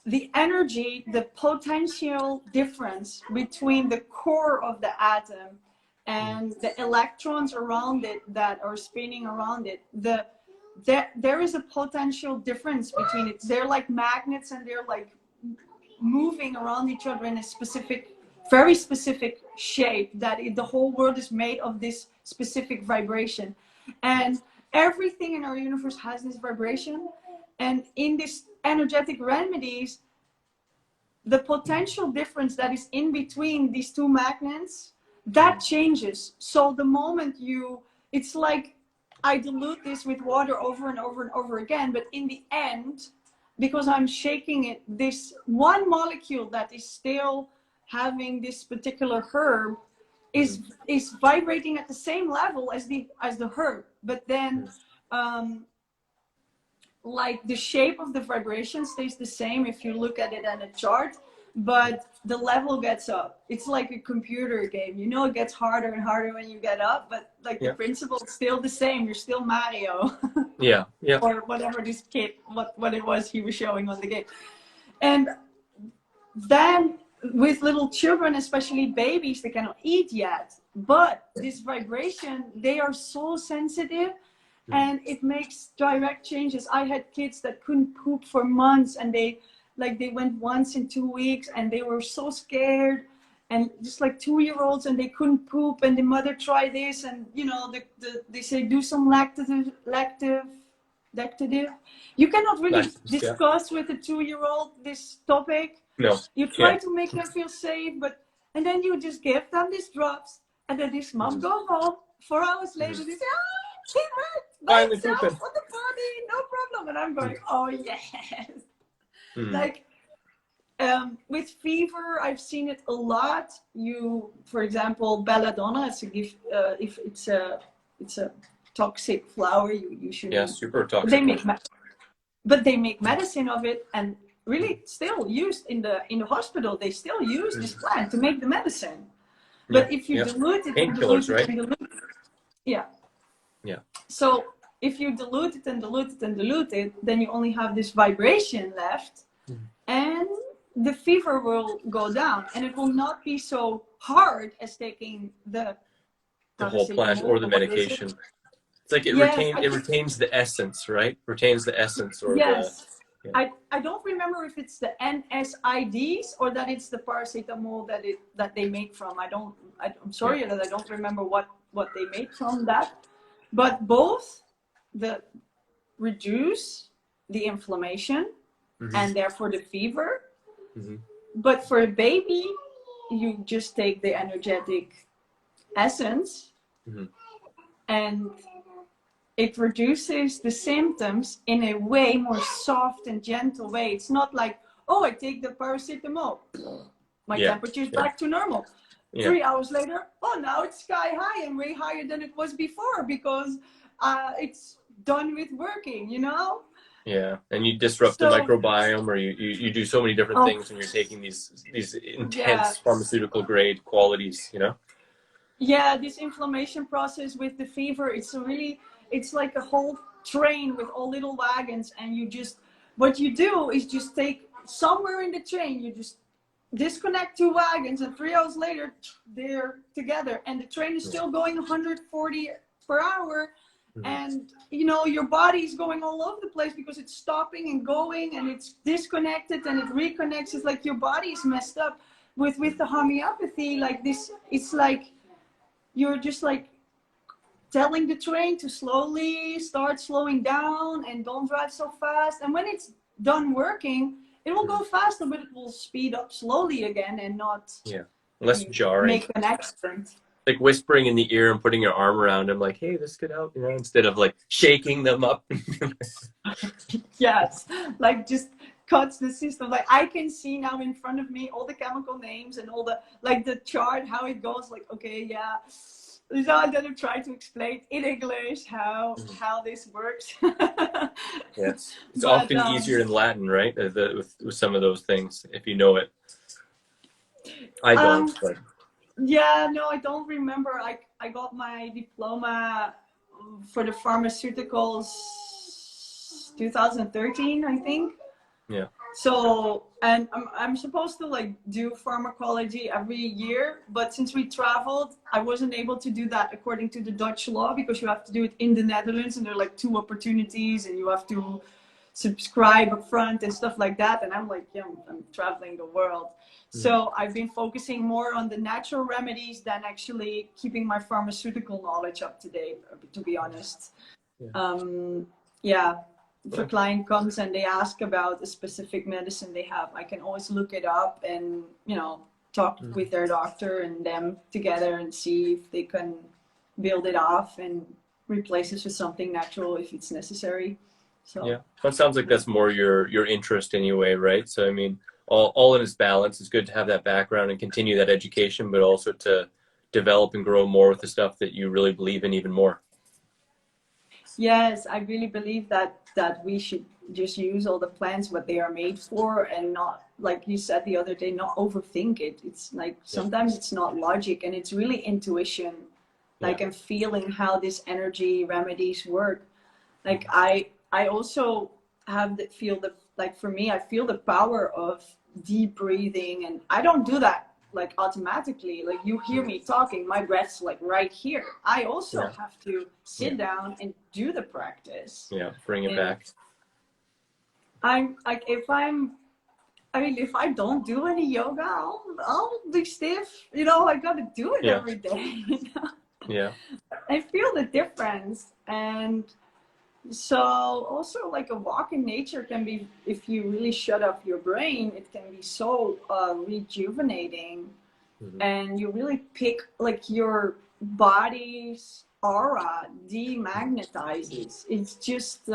the energy, the potential difference between the core of the atom and the electrons around it that are spinning around it. There is a potential difference between it. They're like magnets and they're like moving around each other in a very specific shape, that the whole world is made of this specific vibration. And everything in our universe has this vibration, and in these energetic remedies, the potential difference that is in between these two magnets, that changes. So the moment it's like I dilute this with water over and over and over again, but in the end, because I'm shaking it, this one molecule that is still having this particular herb is vibrating at the same level as the herb, but then like the shape of the vibration stays the same if you look at it on a chart, but the level gets up. It's like a computer game. You know, it gets harder and harder when you get up, but like the principle is still the same. You're still Mario.
Yeah.
Or whatever this kid, what it was he was showing on the game. And then with little children, especially babies, they cannot eat yet. But this vibration, they are so sensitive, and it makes direct changes. I had kids that couldn't poop for months, and they went once in 2 weeks, and they were so scared, and just like 2-year-olds, and they couldn't poop, and the mother tried this, and you know, they say do some lactative. You cannot really discuss with a 2-year-old this topic.
No.
You try to make them feel safe, and then you just give them these drops, and then this mom go home. 4 hours later, they say, "Oh, it hurt by itself on the body, no problem." And I'm going, "Oh yes." Like with fever, I've seen it a lot. For example, belladonna. It's a gift. If it's a toxic flower, you should.
Yeah, super toxic.
But they make medicine of it, and really still used in the hospital. They still use this plant to make the medicine. But if you dilute it,
painkillers, right?
Yeah. So if you dilute it and dilute it and dilute it, then you only have this vibration left, and the fever will go down, and it will not be so hard as taking the
whole plant or the medication. It's like it retains the essence, right? Retains the essence or
I don't remember if it's the NSIDs or that it's the paracetamol that they make from. I'm sorry that I don't remember what they make from that. But both reduce the inflammation and therefore the fever. But for a baby, you just take the energetic essence and it reduces the symptoms in a way more soft and gentle way. It's not like, oh, I take the paracetamol, my temperature is back to normal. 3 hours later, oh, now it's sky high and way higher than it was before because it's done with working, you know?
Yeah, and you disrupt the microbiome, or you do so many different things when you're taking these intense pharmaceutical grade qualities, you know?
Yeah, this inflammation process with the fever, it's like a whole train with all little wagons, and what you do is just take somewhere in the train, you just disconnect 2 wagons, and 3 hours later they're together, and the train is still going 140 per hour, and you know, your body is going all over the place because it's stopping and going, and it's disconnected and it reconnects. It's like your body is messed up. With the homeopathy, like this, it's like you're just like telling the train to slowly start slowing down and don't drive so fast. And when it's done working, it will go faster, but it will speed up slowly again and not
less jarring.
Make an accident.
Like whispering in the ear and putting your arm around them, like, "Hey, this could help," you know, instead of like shaking them up.
Yes, like just cuts the system. Like I can see now in front of me all the chemical names and all the the chart, how it goes. Like, okay, so I'm gonna try to explain in English how this works.
Yes, it's often easier in Latin, right? With some of those things, if you know it. I don't. But.
Yeah, no, I don't remember. I got my diploma for the pharmaceuticals 2013, I think.
Yeah.
So, and I'm supposed to like do pharmacology every year, but since we traveled, I wasn't able to do that according to the Dutch law, because you have to do it in the Netherlands, and there are like 2 opportunities, and you have to subscribe up front and stuff like that. And I'm like, I'm traveling the world. So I've been focusing more on the natural remedies than actually keeping my pharmaceutical knowledge up to date, to be honest. If a client comes and they ask about a specific medicine they have, I can always look it up and, you know, talk with their doctor and them together and see if they can build it off and replace it with something natural if it's necessary. So
yeah, that sounds like that's more your interest anyway, right? So I mean, all in its balance. It's good to have that background and continue that education, but also to develop and grow more with the stuff that you really believe in even more.
Yes, I really believe that we should just use all the plants what they are made for, and not like you said the other day, not overthink it. It's like sometimes it's not logic, and it's really intuition, like and feeling how this energy remedies work. Like I also have the feel the like for me, I feel the power of deep breathing, and I don't do that like automatically. Like you hear me talking, my breath's like right here. I also have to sit down and do the practice.
Yeah, bring it back.
I'm like, if I don't do any yoga, I'll be stiff. You know, I gotta do it every day. You know?
Yeah.
I feel the difference. And so also like a walk in nature can be, if you really shut off your brain, it can be so rejuvenating. And you really pick, like your body's aura demagnetizes. It's just,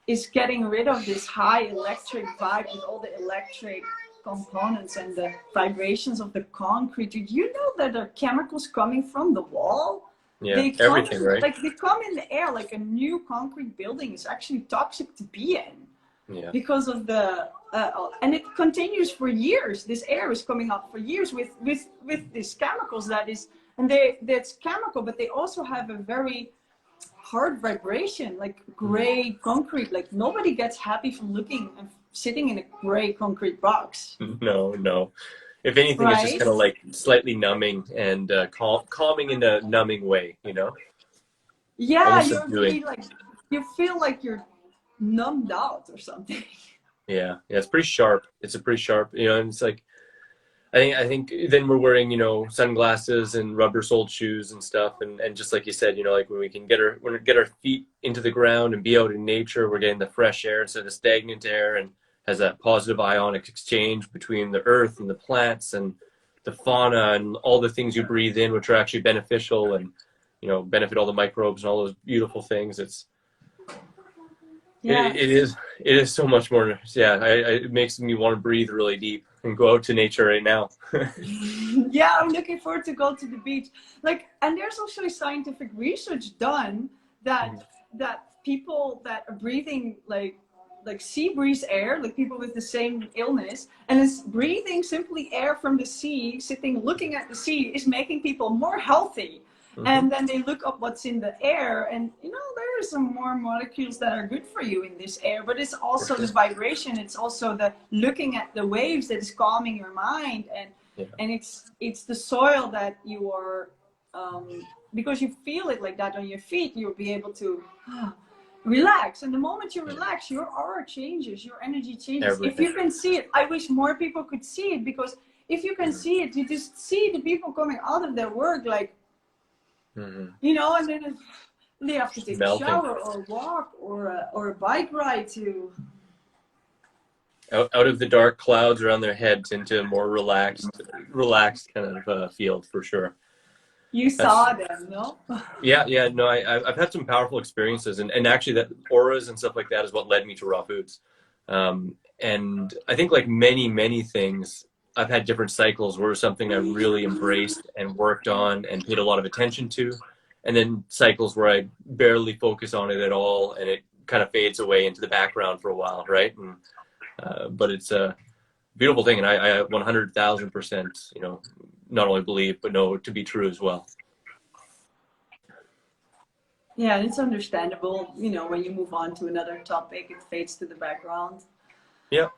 is getting rid of this high electric vibe with all the electric components and the vibrations of the concrete. Did you know that there are chemicals coming from the wall?
Yeah,
they
everything, right?
Like they come in the air. Like a new concrete building is actually toxic to be in. Yeah. Because of the and it continues for years. This air is coming up for years with these chemicals that is, and that's chemical, but they also have a very hard vibration, like gray concrete. Like nobody gets happy from looking and sitting in a gray concrete box.
No. If anything, it's just kind of like slightly numbing and calming in a numbing way, you know?
Yeah, you're really like, you feel like you're numbed out or something.
Yeah, it's pretty sharp. It's a pretty sharp, you know, and it's like, I think then we're wearing, you know, sunglasses and rubber-soled shoes and stuff, and just like you said, you know, like when we can get our feet into the ground and be out in nature, we're getting the fresh air instead of stagnant air, and has that positive ionic exchange between the earth and the plants and the fauna and all the things you breathe in, which are actually beneficial and, you know, benefit all the microbes and all those beautiful things. It's it is so much more. Yeah, it makes me want to breathe really deep and go out to nature right now.
Yeah, I'm looking forward to go to the beach. Like, and there's also scientific research done that people that are breathing like sea breeze air, like people with the same illness, and it's breathing simply air from the sea, sitting looking at the sea, is making people more healthy. And then they look up what's in the air, and you know, there are some more molecules that are good for you in this air, but it's also the vibration, it's also the looking at the waves that is calming your mind, and it's the soil that you are, because you feel it like that on your feet, you'll be able to relax. And the moment you relax, your aura changes, your energy changes. Everything. If you can see it, I wish more people could see it, because if you can see it, you just see the people coming out of their work like, you know, and then they have to take a shower or walk or a bike ride to
out of the dark clouds around their heads into a more relaxed kind of field, for sure.
You saw them, no?
Yeah, no, I've had some powerful experiences, and actually that auras and stuff like that is what led me to raw foods. And I think like many things, I've had different cycles where it was something I really embraced and worked on and paid a lot of attention to, and then cycles where I barely focus on it at all, and it kind of fades away into the background for a while, right? And but it's a beautiful thing, and I 100,000%, you know, not only believe but know to be true as well.
Yeah, and it's understandable, you know, when you move on to another topic, it fades to the background.
Yeah.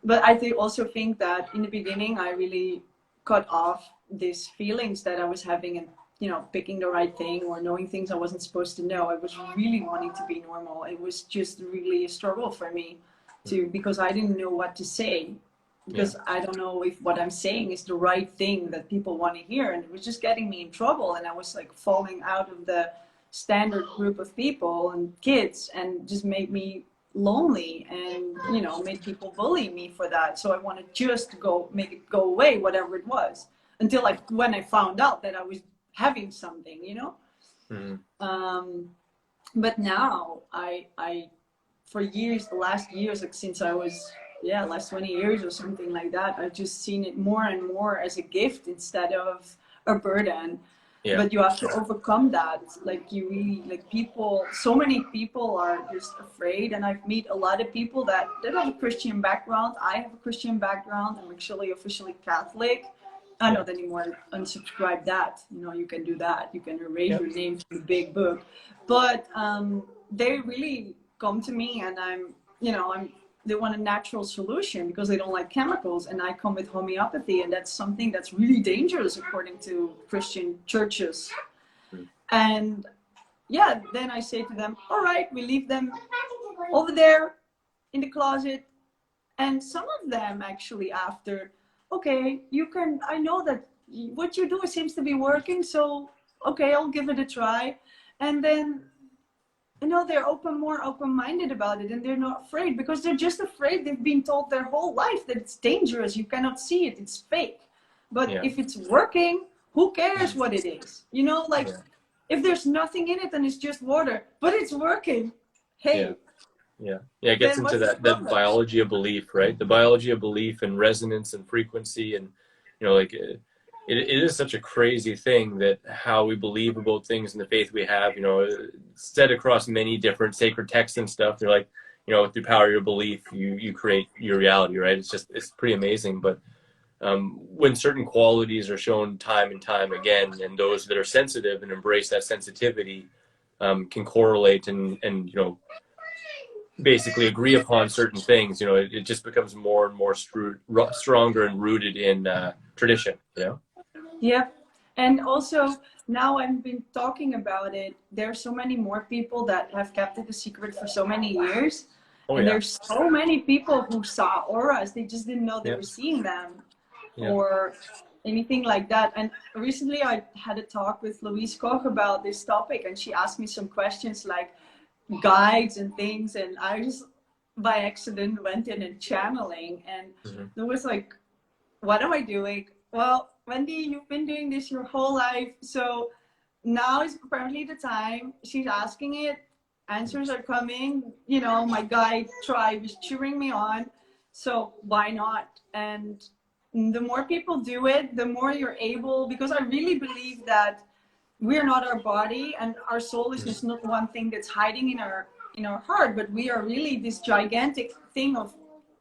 But I also think that in the beginning, I really cut off these feelings that I was having, and, you know, picking the right thing or knowing things I wasn't supposed to know. I was really wanting to be normal. It was just really a struggle for me because I didn't know what to say, because I don't know if what I'm saying is the right thing that people want to hear. And it was just getting me in trouble. And I was like falling out of the standard group of people and kids, and just made me lonely, and, you know, made people bully me for that. So I wanted just to make it go away, whatever it was, until when I found out that I was having something, you know. But now I for years, the last years, like since I was last 20 years or something like that, I've just seen it more and more as a gift instead of a burden. But you have to overcome that. Like you really, like people, so many people are just afraid. And I've met a lot of people that have a Christian background. I have a Christian background. I'm actually officially Catholic. I don't anymore unsubscribe that. You know, you can do that. You can erase your name from the big book. But they really come to me, and they want a natural solution because they don't like chemicals, and I come with homeopathy, and that's something that's really dangerous according to Christian churches. And then I say to them, all right, we leave them over there in the closet. And some of them actually after, okay, I know that what you do seems to be working, so okay, I'll give it a try. And then they're more open-minded about it, and they're not afraid because they're just afraid. They've been told their whole life that it's dangerous, you cannot see it, it's fake. But if it's working, who cares what it is? If there's nothing in it and it's just water, but it's working, hey.
It gets into that biology of belief, right? The biology of belief and resonance and frequency, and it is such a crazy thing that how we believe about things and the faith we have, said across many different sacred texts and stuff. They're like, with the power of your belief, you create your reality, right? It's pretty amazing. But when certain qualities are shown time and time again, and those that are sensitive and embrace that sensitivity can correlate and basically agree upon certain things, it just becomes more and more stronger and rooted in tradition,
Yeah, and also now I've been talking about it. There's so many more people that have kept it a secret for so many years. There's so many people who saw auras. They just didn't know they were seeing them or anything like that. And recently I had a talk with Louise Koch about this topic, and she asked me some questions like guides and things. And I just by accident went in and channeling, and there was like, what am I doing? Well, Wendy, you've been doing this your whole life, so now is apparently the time. She's asking it, answers are coming, my guide tribe is cheering me on, so why not? And the more people do it, the more you're able, because I really believe that we're not our body, and our soul is just not one thing that's hiding in our heart, but we are really this gigantic thing of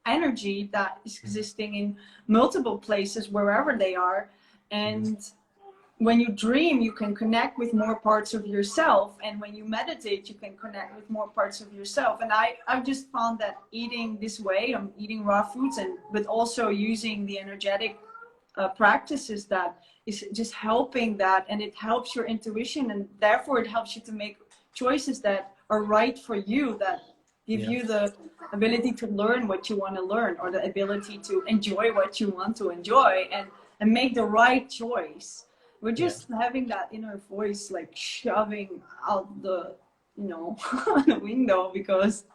energy that is existing in multiple places wherever they are. And when you dream, you can connect with more parts of yourself, and when you meditate, you can connect with more parts of yourself. And I've just found that eating this way, I'm eating raw foods, but also using the energetic practices, that is just helping that, and it helps your intuition, and therefore it helps you to make choices that are right for you, that give you the ability to learn what you want to learn, or the ability to enjoy what you want to enjoy, and make the right choice. We're just having that inner voice like shoving out the the window because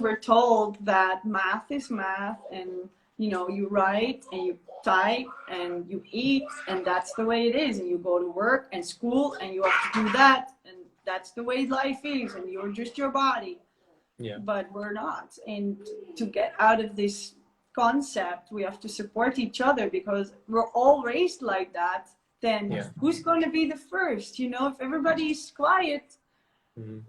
we're told that math is math, and you write and you type and you eat, and that's the way it is, and you go to work and school and you have to do that, and that's the way life is, and you're just your body. But we're not. And to get out of this concept, we have to support each other, because we're all raised like that. Then who's going to be the first? If everybody is quiet,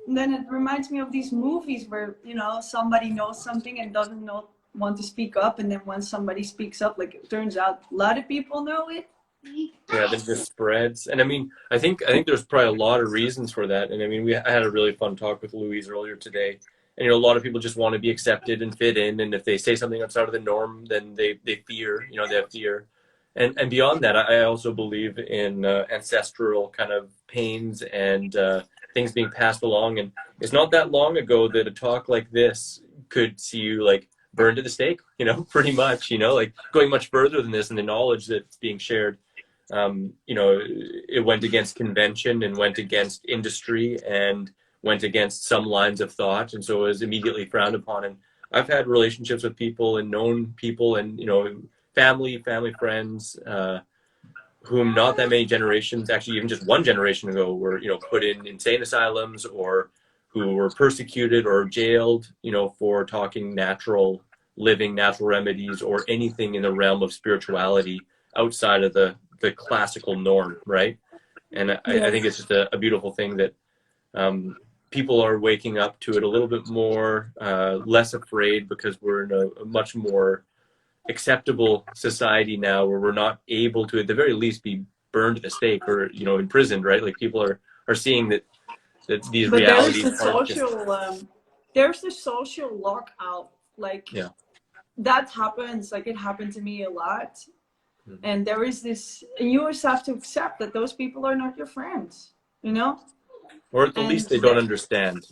then it reminds me of these movies where somebody knows something and doesn't want to speak up, and then when somebody speaks up, like it turns out a lot of people know it.
Then it just spreads. And I think there's probably a lot of reasons for that. And I had a really fun talk with Louise earlier today. And a lot of people just want to be accepted and fit in, and if they say something outside of the norm, then they fear, they have fear. And beyond that, I also believe in ancestral kind of pains and things being passed along. And it's not that long ago that a talk like this could see you like burned to the stake, pretty much, like going much further than this, and the knowledge that's being shared. It went against convention and went against industry and went against some lines of thought, and so it was immediately frowned upon. And I've had relationships with people and known people and family friends whom not that many generations, actually even just one generation ago, were put in insane asylums, or who were persecuted or jailed for talking natural living, natural remedies, or anything in the realm of spirituality outside of the the classical norm, right? And I think it's just a beautiful thing that people are waking up to it a little bit more, less afraid, because we're in a much more acceptable society now, where we're not able to, at the very least, be burned at the stake or, you know, imprisoned, right? Like, people are seeing that these
but
realities
there's the social lockout, like that happens, like it happened to me a lot. And there is this, and you always have to accept that those people are not your friends, you know?
or at the least they don't understand.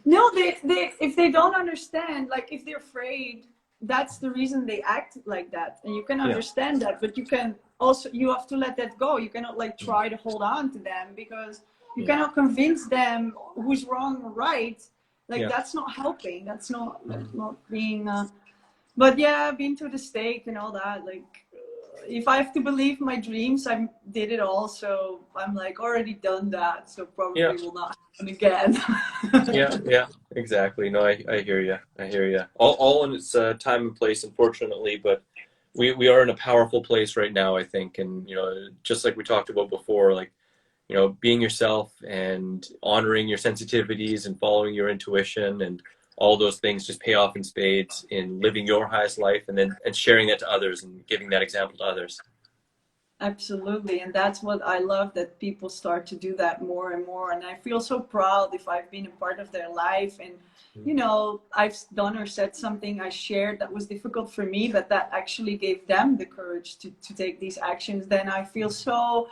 No, they if they don't understand, like if they're afraid, that's the reason they act like that. And you can understand that, but you can also, you have to let that go. You cannot like try to hold on to them, because you cannot convince them who's wrong or right. Like that's not helping. That's not being, but yeah, being to the stake and all that, like, if I have to believe my dreams, I did it all. So I'm like already done that. So probably will not happen again.
yeah, exactly. No, I hear you. I hear you. All in its time and place, unfortunately, but we are in a powerful place right now, I think. And, you know, just like we talked about before, like, you know, being yourself and honoring your sensitivities and following your intuition, and all those things just pay off in spades in living your highest life, and sharing that to others and giving that example to others.
Absolutely. And that's what I love, that people start to do that more and more. And I feel so proud if I've been a part of their life, and, you know, I've done or said something I shared that was difficult for me, but that actually gave them the courage to take these actions. Then I feel so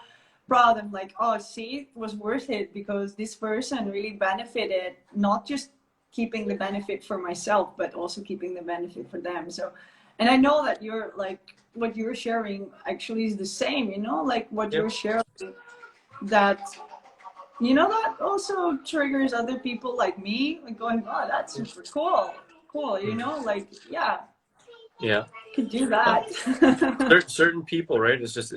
proud. I'm like, oh, see, it was worth it, because this person really benefited, not just keeping the benefit for myself, but also keeping the benefit for them. So, and I know that you're like, what you're sharing actually is the same, you know, like what you're sharing, that, you know, that also triggers other people like me, like going, oh, that's super cool, you know, like, could do that.
Certain people, right? It's just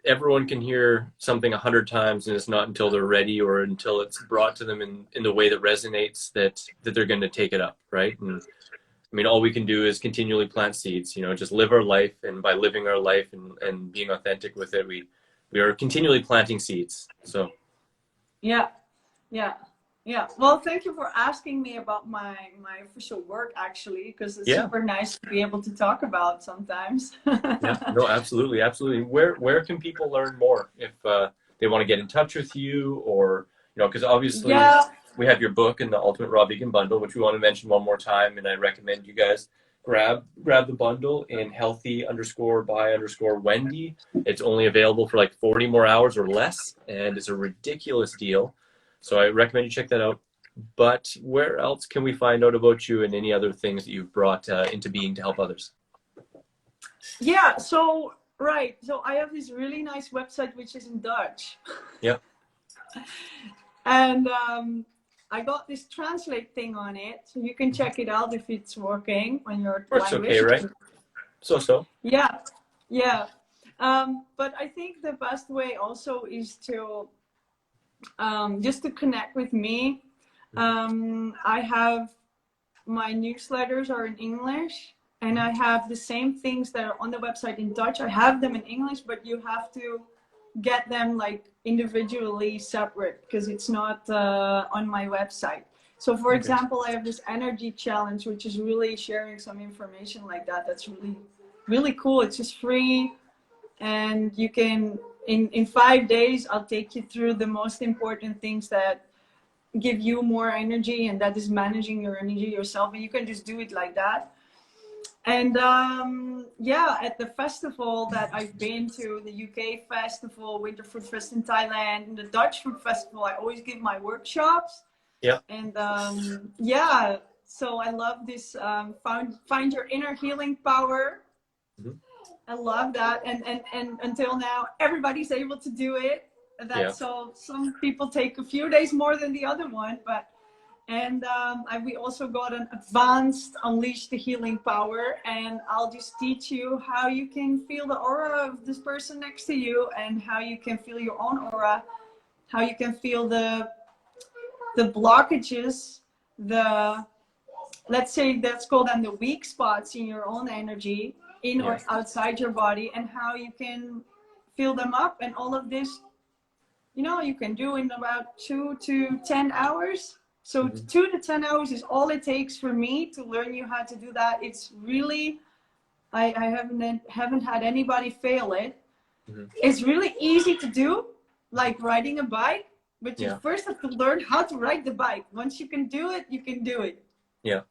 everyone can hear something 100 times, and it's not until they're ready, or until it's brought to them in the way that resonates, that they're going to take it up, right? And I mean, all we can do is continually plant seeds, you know, just live our life, and by living our life and being authentic with it, we are continually planting seeds. So
yeah. Well, thank you for asking me about my official work, actually, because it's super nice to be able to talk about sometimes.
No, absolutely. Where can people learn more if they want to get in touch with you, or, you know, because obviously we have your book and the Ultimate Raw Vegan Bundle, which we want to mention one more time, and I recommend you guys grab the bundle in healthy_by_Wendy. It's only available for like 40 more hours or less, and it's a ridiculous deal. So I recommend you check that out. But where else can we find out about you and any other things that you've brought into being to help others?
Yeah, so I have this really nice website which is in Dutch.
Yeah.
And I got this translate thing on it, so you can check it out if it's working on your language.
Okay, right? So.
Yeah. But I think the best way also is to just to connect with me. I have my newsletters are in English, and I have the same things that are on the website in Dutch. I have them in English, but you have to get them like individually separate, because it's not on my website. So for example, I have this energy challenge, which is really sharing some information like that. That's really, really cool. It's just free, and you can, in 5 days, I'll take you through the most important things that give you more energy, and that is managing your energy yourself. And you can just do it like that. And at the festival that I've been to, the UK festival, Winter Fruit Fest in Thailand, and the Dutch Fruit Festival, I always give my workshops.
Yeah.
And so I love this find your inner healing power. I love that. And until now, everybody's able to do it. So some people take a few days more than the other one, but we also got an advanced Unleash the Healing Power, and I'll just teach you how you can feel the aura of this person next to you, and how you can feel your own aura, how you can feel the blockages, let's say that's called the weak spots in your own energy, in or outside your body, and how you can fill them up, and all of this, you know, you can do in about 2 to 10 hours. So 2 to 10 hours is all it takes for me to learn you how to do that. It's really, I haven't had anybody fail it. It's really easy to do, like riding a bike, but you first have to learn how to ride the bike. Once you can do it, you can do it.
Yeah.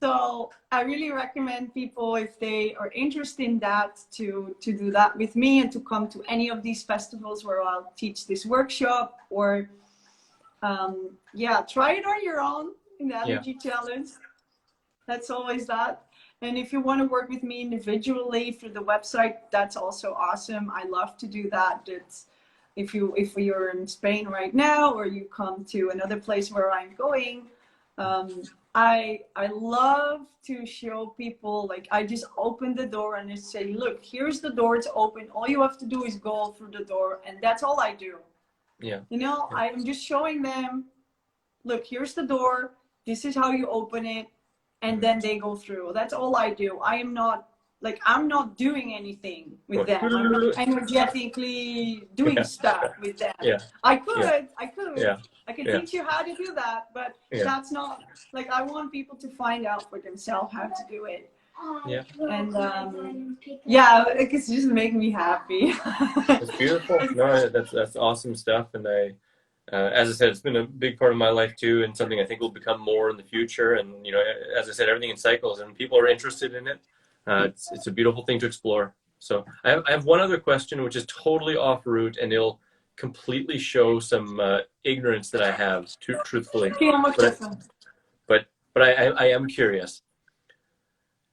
So I really recommend people, if they are interested in that, to do that with me and to come to any of these festivals where I'll teach this workshop, or try it on your own in the allergy challenge. That's always that. And if you want to work with me individually through the website, that's also awesome. I love to do that. It's, if you're in Spain right now, or you come to another place where I'm going, I love to show people, like, I just open the door and just say, look, here's the door, it's open. All you have to do is go through the door, and that's all I do. Yeah. You know, I'm just showing them, look, here's the door, this is how you open it, and then they go through. That's all I do. I am not, like, I'm not doing anything with them. I'm not energetically doing stuff with them. I could. I can teach you how to do that, but that's not, like, I want people to find out for themselves how to do it. And it's just making me happy.
It's beautiful. No, that's awesome stuff. And as I said, it's been a big part of my life too, and something I think will become more in the future. And, you know, as I said, everything in cycles, and people are interested in it. It's a beautiful thing to explore. So I have one other question, which is totally off route, and it'll completely show some ignorance that I have, truthfully. But I am curious.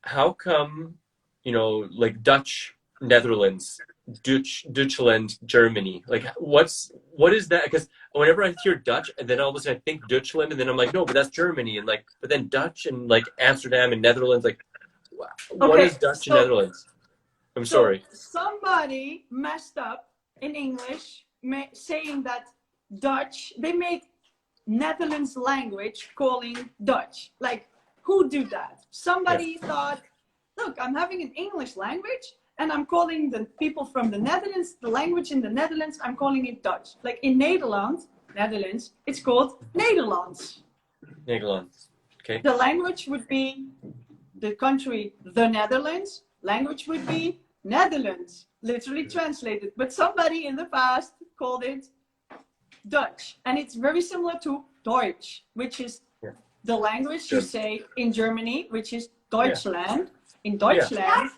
How come, you know, like Dutch, Netherlands, Dutchland, Germany, like what is that? Because whenever I hear Dutch, and then all of a sudden I think Dutchland, and then I'm like, no, but that's Germany, and like, but then Dutch and like Amsterdam and Netherlands, like, what is Dutch and Netherlands? I'm sorry.
Somebody messed up in English saying that Dutch, they made Netherlands language calling Dutch. Like, who do that? Somebody thought, look, I'm having an English language, and I'm calling the people from the Netherlands, the language in the Netherlands, I'm calling it Dutch. Like in Netherlands, it's called Nederlands.
Nederlands, okay.
The language would be the country, the Netherlands. Language would be Netherlands, literally translated. But somebody in the past called it Dutch. And it's very similar to Deutsch, which is the language you say in Germany, which is Deutschland. In Deutschland,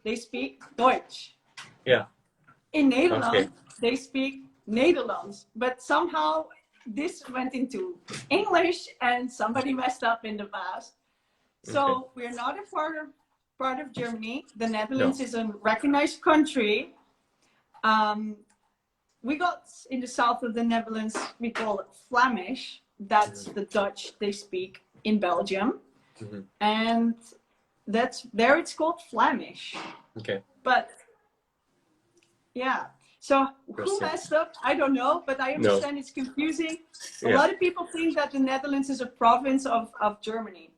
they speak Deutsch. In Nederland, they speak Nederlands. But somehow this went into English, and somebody messed up in the past. So we're not a part of Germany. The Netherlands is a recognized country. We got in the south of the Netherlands, we call it Flemish. That's the Dutch they speak in Belgium. And there it's called Flemish. But so who messed up? I don't know, but I understand it's confusing. A lot of people think that the Netherlands is a province of Germany.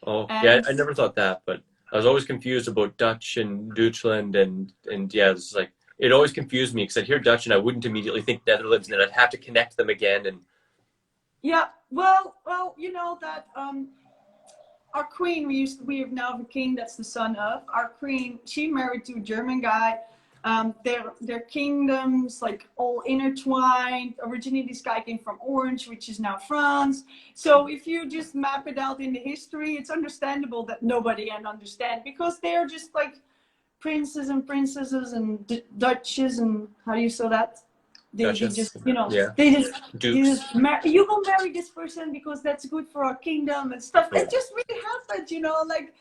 I never thought that, but I was always confused about Dutch and Deutschland, and it's like, it always confused me because I'd hear Dutch and I wouldn't immediately think Netherlands, and then I'd have to connect them again. And
well, you know that our queen, we have now a king that's the son of our queen. She married to a German guy. Their kingdoms like all intertwined. Originally this guy came from Orange, which is now France. So if you just map it out in the history, it's understandable that nobody can understand, because they're just like princes and princesses and duchesses, and how do you say that? They just, you know, they just you go marry this person because that's good for our kingdom and stuff. It just really happened, you know, like.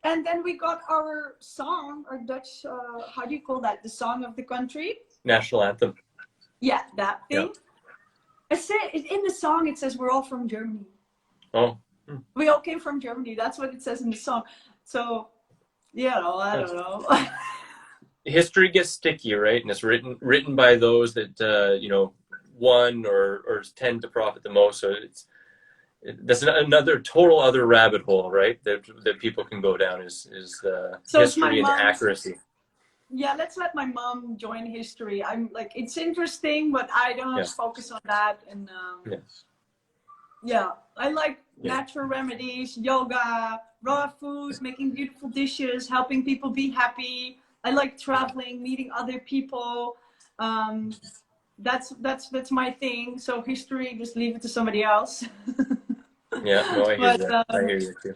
And then we got our song, our Dutch, how do you call that? The song of the country?
National anthem.
Yeah, that thing. In the song, it says we're all from Germany. We all came from Germany. That's what it says in the song. So, I don't know.
History gets sticky, right? And it's written by those that, you know, won or tend to profit the most. So that's another total other rabbit hole, right? That people can go down is history and accuracy.
yeah, let's let my mom join history. I'm like, it's interesting, but I don't have to focus on that. And
Yes.
yeah, I like natural remedies, yoga, raw food, making beautiful dishes, helping people be happy. I like traveling, meeting other people. That's my thing. So history, just leave it to somebody else.
Yeah, no, I hear
But
you. I hear you too.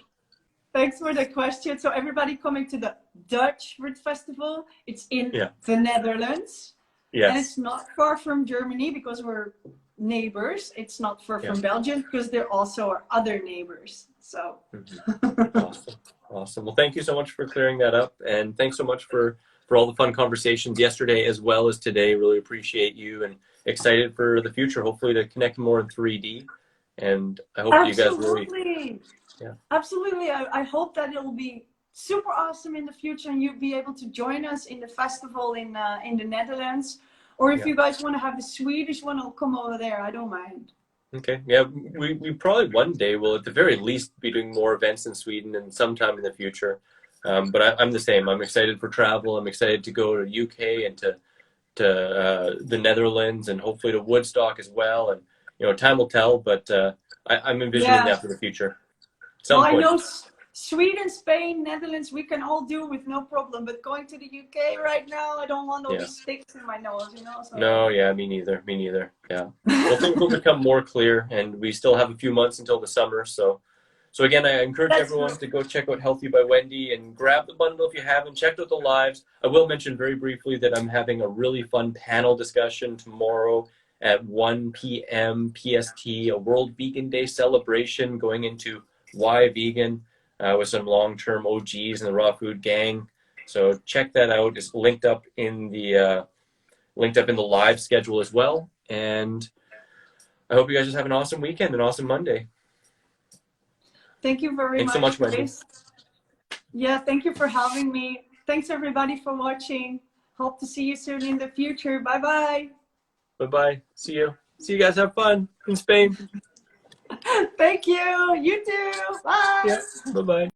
thanks for the question. So everybody coming to the Dutch Fruit Festival, it's in the Netherlands.
Yes.
And it's not far from Germany because we're neighbors. It's not far from Belgium because there also are other neighbors. So
Awesome. Well, thank you so much for clearing that up, and thanks so much for all the fun conversations yesterday as well as today. Really appreciate you, and excited for the future. Hopefully to connect more in 3D, and I hope you guys really.
Absolutely. I hope that it will be super awesome in the future, and you'll be able to join us in the festival in the Netherlands. Or if you guys want to have the Swedish one, I'll come over there. I don't mind.
Okay. Yeah, we probably one day will at the very least be doing more events in Sweden and sometime in the future. But I'm the same. I'm excited for travel. I'm excited to go to UK and to the Netherlands and hopefully to Woodstock as well. And time will tell. But I'm envisioning that for the future.
Well, I know Sweden, Spain, Netherlands, we can all do with no problem. But going to the UK right now, I don't want all these sticks in my nose, So.
No, me neither. Yeah. Well, things will become more clear, and we still have a few months until the summer. So again, I encourage everyone to go check out Healthy by Wendy and grab the bundle if you haven't checked out the lives. I will mention very briefly that I'm having a really fun panel discussion tomorrow at 1 p.m. PST, a World Vegan Day celebration going into why vegan, with some long-term OGs in the raw food gang. So check that out. It's linked up in the live schedule as well. And I hope you guys just have an awesome weekend, an awesome Monday.
Thank you very much.
Thanks so much, Wendy.
Yeah, thank you for having me. Thanks everybody for watching. Hope to see you soon in the future. Bye-bye.
Bye-bye. See you. See you guys. Have fun in Spain.
Thank you. You too. Bye.
Yeah. Bye-bye.